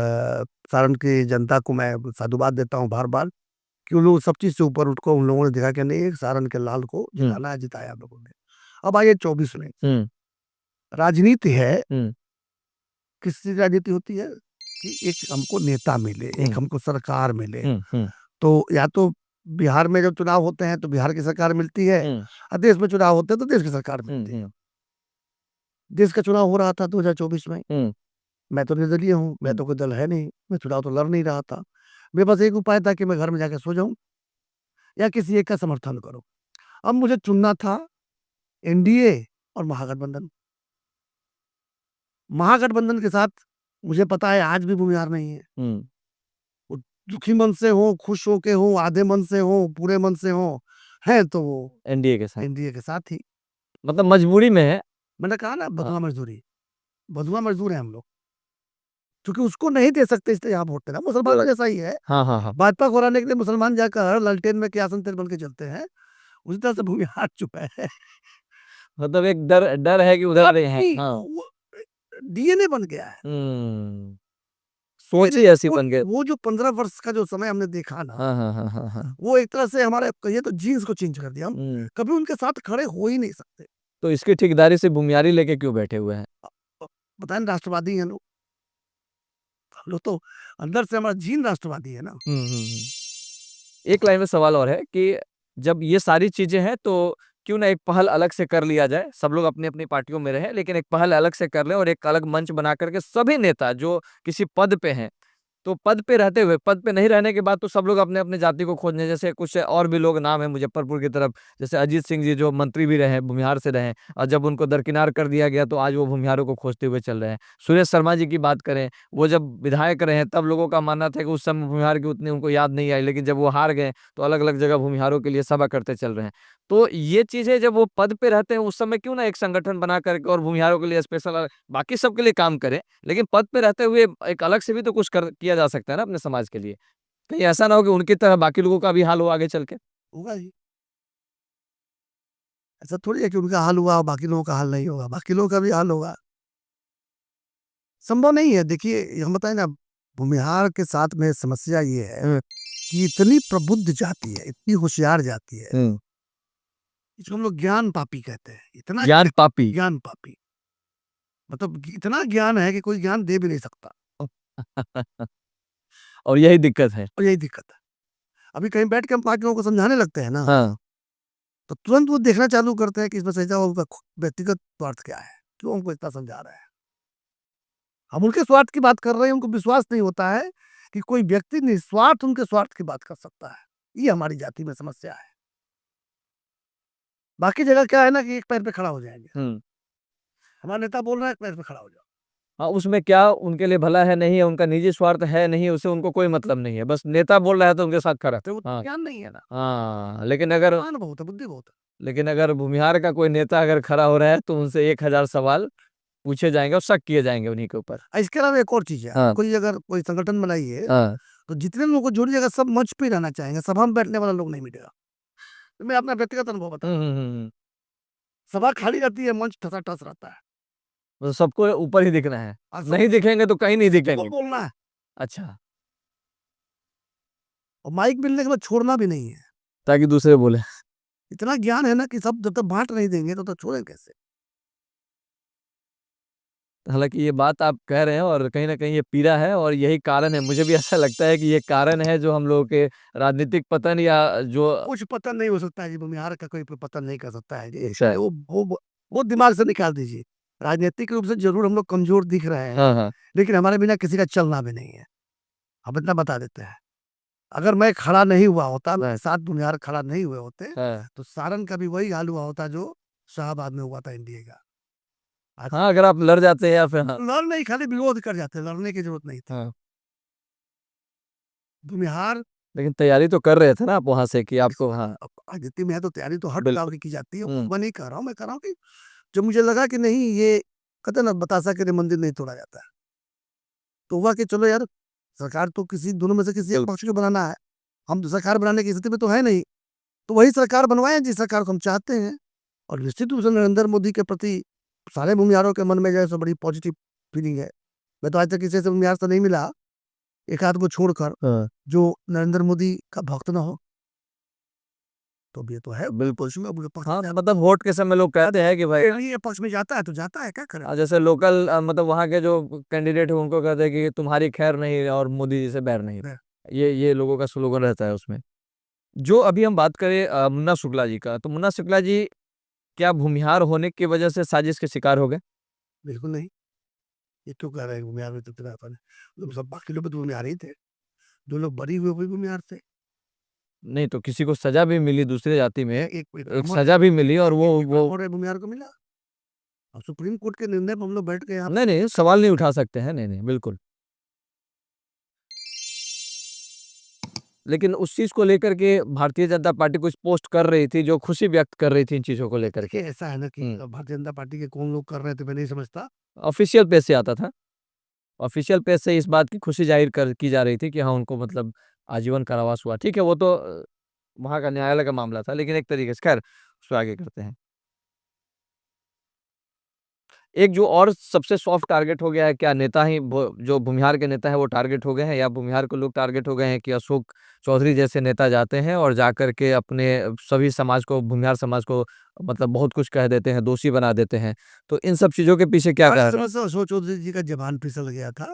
सारण की जनता को मैं साधुवाद देता हूँ बार-बार कि उन लोग सब चीज़ से ऊपर उठ को उन लोगों ने देखा कि नहीं, एक सारण के लाल को हुँ, जिताना है, जिताया हम लोगों ने। अब आइए 24 में, हुँ, राजनीति है, हुँ, किस चीज़ की राजनीति होती है कि एक हमको नेता मिले, एक हुँ, हमको सरकार मिले। हुँ, हुँ, तो या तो बिहार में जब चुनाव होते हैं तो बिहार की सरकार मिलती है हुँ, और देश में चुनाव होते हैं तो देश की सरकार हुँ, मिलती है। हुँ, देश का चुनाव हो रहा था 2024 में, हुँ, मैं तो निर्दलीय हूँ, मैं हुँ। तो कोई दल है नहीं, मैं चुनाव तो लड़ नहीं रहा था। मेरे पास एक उपाय था कि मैं घर में जाके सो जाऊँ या किसी एक का समर्थन करूँ। अब मुझे चुनना था एनडीए और महागठबंधन। महागठबंधन के साथ मुझे पता है आज भी भूमिहार नहीं है। हुँ, वो दुखी मन से हो, खुश होके हो, आधे मन से हो, पूरे मन से हो, हैं तो वो एनडीए के साथ। एनडीए के साथ ही। मतलब मजबूरी में है। मैंने कहा ना, हाँ, बंधुआ मज़दूरी, बंधुआ मज़दूर हैं हम लोग। क्योंकि उसको नहीं दे सकते इसलिए यहाँ वोट देना। मुसलमानों का जैसा ही है। हाँ, हाँ, हाँ। भाजपा को हराने के लिए मुसलमान जाकर लालटेन में कियासन तेल बन के चलते हैं, उसी तरह से भूमिहार चुका है। मतलब एक डर डर है कि उधर आ रहे हैं। नहीं, हाँ। वो डीएनए बन गया है। हुँ, सोच ही ऐसी बन गई। वो जो 15 वर्ष का जो समय हमने देखा ना, हाँ, हाँ, हाँ, हाँ, हाँ। वो एक तरह से हमारे कहिए तो जीन्स को चेंज कर दिया। हम हुँ, कभी उनके साथ खड़े हो ही नहीं सकते। तो इसकी ठेकेदारी से भूमियारी लेके क्यों बैठे हुए हैं? अ, पता नहीं राष्ट्रवादी हैं लोग। हम लोग तो अंदर से हमारा जीन राष्ट्रवादी है ना। हुँ, हुँ, हुँ। एक लाइन में सवाल और है कि जब ये सारी चीज़ें हैं तो क्यों ना एक पहल अलग से कर लिया जाए? सब लोग अपनी-अपनी पार्टियों में रहें, लेकिन एक पहल अलग से कर लें और एक अलग मंच बना कर के सभी नेता जो किसी पद पे हैं, तो पद पे रहते हुए, पद पे नहीं रहने के बाद तो सब लोग अपने-अपने जाति को खोजने जैसे कुछ और भी लोग नाम है मुज़फ्फरपुर की तरफ, जैसे अजीत सिंह जी जो मंत्री भी रहे हैं, भूमिहार से रहे हैं और जब उनको दरकिनार कर दिया गया तो आज वो भूमिहारों को खोजते हुए चल रहे हैं। सुरेश शर्मा जी की बात करें, वो जब विधायक रहे हैं तब लोगों का मानना था कि उस समय भूमिहार की उतनी उनको याद नहीं आई, लेकिन जब वो हार गए तो अलग-अलग जगह भूमिहारों के लिए सभा करते चल रहे हैं। तो ये चीज़ें जब वो पद पे रहते हैं उस समय क्यों ना एक संगठन बना कर के और भूमिहारों के लिए स्पेशल बाकी सबके लिए काम करें। लेकिन पद पे रहते हुए एक अलग से भी तो कुछ कर किया जा सकता है ना अपने समाज के लिए। कहीं ऐसा ना हो कि उनकी तरह बाकी लोगों का भी हाल हो आगे चल के? होगा जी। ऐसा थोड़ी है कि उनका हाल हुआ और बाकी लोगों का हाल नहीं होगा, बाकी लोगों का भी हाल होगा। संभव नहीं है। देखिए, हम बताएँ ना, भूमिहार के साथ में समस्या ये है कि इतनी प्रबुद्ध जाति है, इतनी होशियार जाति है, हुँ। इसको हम लोग ज्ञान पापी कहते हैं। इतना ज्ञान पापी। ज्ञान पापी, मतलब इतना ज्ञान है कि कोई ज्ञान दे भी नहीं सकता, और यही दिक्कत है। और यही दिक्कत है। अभी कहीं बैठ के हम 5 लोगों को समझाने लगते हैं ना, हाँ। तो तुरंत वो देखना चालू करते हैं कि इसमें सच्चा उनका व्यक्तिगत स्वार्थ क्या है? क्यों हमको इतना समझा रहे हैं? हम उनके स्वार्थ की बात कर रहे हैं, उनको विश्वास नहीं होता है कि कोई व्यक्ति निस्वार्थ उनके स्वार्थ की बात कर सकता है। ये हमारी जाति में समस्या है। बाकी जगह क्या है ना कि एक पैर पे खड़ा हो जाएँगे। हुँ। हमारा नेता बोल रहा है, एक पैर पे खड़ा हो जाओ। हाँ, उसमें क्या उनके लिए भला है, नहीं है, उनका निजी स्वार्थ है, नहीं, उससे उनको कोई मतलब नहीं है। बस नेता बोल रहा है तो उनके साथ खड़ा। तो वो हाँ, ज्ञान नहीं है ना, हाँ, लेकिन ज्ञान बहुत है, बुद्धि बहुत है। अगर भूमिहार का कोई नेता अगर खड़ा हो रहा है तो उनसे 1000 सवाल पूछे जाएँगे और शक किए जाएँगे उन्हीं के ऊपर। इसके अलावा एक और चीज़ है, हाँ, कोई अगर कोई संगठन बनाइए, हाँ। तो जितने लोगों को जोड़िएगा सब मंच पे ही रहना चाहेंगे, सभा में बैठने वाला लोग नहीं मिलेगा। तो मैं अपना व्यक्तिगत अनुभव बता हुँ, रहा हूँ। हुँ, हुँ, हुँ। सभा खाली रहती है, मंच ठसाठस रहता है। तो सबको ऊपर ही दिखना है। और नहीं दिखेंगे तो कहीं नहीं सबको दिखेंगे। बोलना है, अच्छा, और माइक मिलने के बाद छोड़ना भी नहीं है। ताकि दूसरे बोले। इतना ज्ञान है ना कि सब जब तक बाँट नहीं देंगे, तब तक छोड़ेंगे कैसे? हालाँकि ये बात आप कह रहे हैं और कहीं न कहीं ये पीड़ा है और यही कारण है। मुझे भी ऐसा लगता है कि ये कारण है जो हम लोगों के राजनीतिक पतन या जो कुछ पतन नहीं हो सकता है जी, भूमिहार का कोई पतन नहीं कर सकता है जी। अच्छा है। वो दिमाग से निकाल दीजिए। राजनीतिक रूप से ज़रूर हम लोग कमज़ोर दिख रहे हैं, हाँ, हाँ। लेकिन हमारे बिना किसी का चलना भी नहीं है। हम इतना बता देते हैं। अगर मैं खड़ा नहीं हुआ होता, मेरे साथ भूमिहार खड़ा नहीं हुए होते, हाँ। तो सारण का भी वही हाल हुआ होता जो शाहाबाद में हुआ था एनडीए का। आज हाँ, अगर आप लड़ जाते हैं या फिर हाँ। लड़ नहीं, खाली विरोध कर जाते, लड़ने की ज़रूरत नहीं थी। हाँ। भूमिहार लेकिन तैयारी तो कर रहे थे ना आप वहाँ से कि आपको हाँ, अब राजनीति में है तो तैयारी तो हर प्रकार बिल्कुल। की जाती है। वो हुँ। मैं नहीं कह रहा हूँ, मैं कह रहा हूँ कि जब मुझे लगा कि नहीं, ये कहते हैं ना, बतासा के लिए मंदिर नहीं तोड़ा जाता है। तो हुआ कि चलो यार, सरकार तो किसी दोनों में से किसी एक बिल पक्ष को बनाना है। हम तो सरकार बनाने की स्थिति में तो है नहीं। तो वही सरकार बनवाएँ जिस सरकार को हम चाहते हैं। और निश्चित रूप से नरेंद्र मोदी के प्रति सारे भूमिहारों के मन में जो है सो बड़ी पॉजिटिव फीलिंग है। मैं तो आज तक किसी से भूमिहार से नहीं मिला, एक आध को छोड़कर, हाँ, जो नरेंद्र मोदी का भक्त ना हो। तो अब ये तो है, बिल्कुल। पक्ष में, अब ये पक्ष हाँ, में मतलब वोट के समय लोग कहते हैं कि भाई ये पक्ष में जाता है तो जाता है, क्या करें? जैसे लोकल मतलब वहाँ के जो कैंडिडेट है उनको कहते हैं कि तुम्हारी खैर नहीं और मोदी जी से बैर नहीं। हाँ। ये लोगों का स्लोगन रहता है उसमें। जो अभी हम बात करें मुन्ना शुक्ला जी का, तो मुन्ना शुक्ला जी क्या भूमिहार होने की वजह से साजिश के शिकार हो गए? बिल्कुल नहीं। ये क्यों कह रहे हैं भूमिहार में तो इतना अपन, लोग सब बाकी लोग भी तो भूमिहार ही थे। जो लोग बरी हुए वो भी भूमिहार थे। नहीं तो किसी को सज़ा भी मिली दूसरी जाति में, एक एक एक एक ब्राह्मण सज़ा भी मिली और एक वो ब्राह्मण है, भूमिहार को मिला। और सुप्रीम कोर्ट के निर्णय पे हम लोग बैठ के यहाँ नहीं, नहीं सवाल नहीं उठा सकते हैं। नहीं, नहीं बिल्कुल। लेकिन उस चीज़ को लेकर के भारतीय जनता पार्टी कुछ पोस्ट कर रही थी, जो खुशी व्यक्त कर रही थी इन चीज़ों को लेकर के। देखिए, ऐसा है ना कि हुँ, भारतीय जनता पार्टी के कौन लोग कर रहे थे मैं नहीं समझता। ऑफ़िशियल पेज से आता था। ऑफ़िशियल पेज से इस बात की खुशी ज़ाहिर कर की जा रही थी कि हाँ, उनको मतलब आजीवन कारावास हुआ। ठीक है, वो तो वहाँ का न्यायालय का मामला था, लेकिन एक तरीके से खैर उसको आगे करते हैं। एक जो और सबसे सॉफ्ट टारगेट हो गया है, क्या नेता ही जो भूमिहार के नेता हैं वो टारगेट हो गए हैं, या भूमिहार के लोग टारगेट हो गए हैं कि अशोक चौधरी जैसे नेता जाते हैं और जाकर के अपने सभी समाज को, भूमिहार समाज को मतलब बहुत कुछ कह देते हैं, दोषी बना देते हैं। तो इन सब चीज़ों के पीछे क्या और इस कारण तरह से अशोक चौधरी जी का ज़बान फिसल गया था,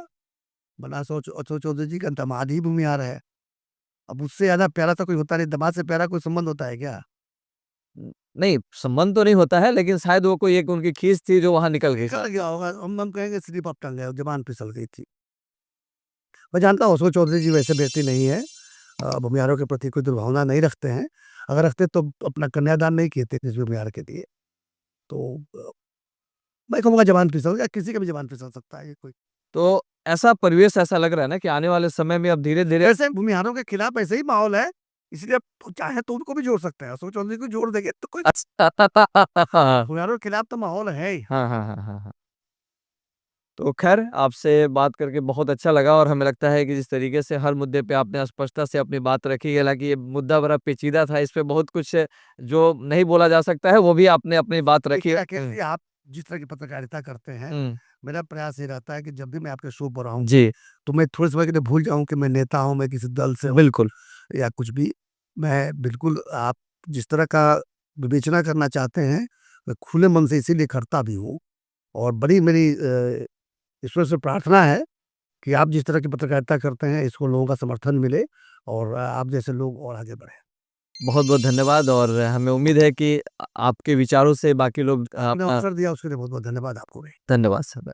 वरना अशोक चौधरी जी का दामाद ही भूमिहार है। अब उससे ज़्यादा प्यारा तो कोई होता नहीं, दामाद से प्यारा कोई संबंध होता है क्या? नहीं, संबंध तो नहीं होता है, लेकिन शायद वो कोई एक उनकी खींच थी जो वहाँ निकल गई। निकल गया होगा, हम कहेंगे स्लिप ऑफ टंग है, ज़बान फिसल गई थी। मैं जानता हूँ अशोक चौधरी जी वैसे व्यक्ति नहीं है, भूमिहारों के प्रति कोई दुर्भावना नहीं रखते हैं। अगर रखते तो अपना कन्यादान नहीं किए थे किसी भूमिहार के लिए। तो मैं कहूँगा ज़बान फिसल गया, किसी का भी ज़बान फिसल सकता है ये कोई। तो ऐसा परिवेश ऐसा लग रहा है ना कि आने वाले समय में अब धीरे-धीरे वैसे भूमिहारों के खिलाफ ऐसे ही माहौल है, इसलिए अब चाहे तो उनको भी जोड़ सकते हैं। अशोक चौधरी को जोड़ देंगे तो कोई हाँ, भूमिहारों के खिलाफ तो माहौल है ही। हाँ, हाँ, हाँ, हाँ। तो ख़ैर आपसे बात करके बहुत अच्छा लगा और हमें लगता है कि जिस तरीके से हर मुद्दे पे आपने स्पष्टता से अपनी बात रखी, हालाँकि ये मुद्दा बड़ा पेचीदा था, इस पे बहुत कुछ जो नहीं बोला जा सकता है, वो भी आपने अपनी बात रखी देखिए, है। अकेले आप जिस तरह की पत्रकारिता करते हैं, हुँ, मेरा प्रयास ये रहता है कि जब भी मैं आपके शो पर आऊँ, जी, तो मैं थोड़े समय के लिए भूल जाऊँ कि मैं नेता हूँ, मैं किसी दल से हूँ बिल्कुल। या कुछ भी। मैं बिल्कुल आप जिस तरह का विवेचना करना चाहते हैं, मैं खुले मन से इसीलिए करता भी हूँ और बड़ी मेरी ईश्वर से प्रार्थना है कि आप जिस तरह की पत्रकारिता करते हैं, इसको लोगों का समर्थन मिले और आप जैसे लोग और आगे बढ़ें। बहुत-बहुत धन्यवाद और हमें उम्मीद है कि आपके विचारों से बाकी लोग आपने अपना अवसर दिया उसके लिए बहुत-बहुत धन्यवाद आपको भी। धन्यवाद सर।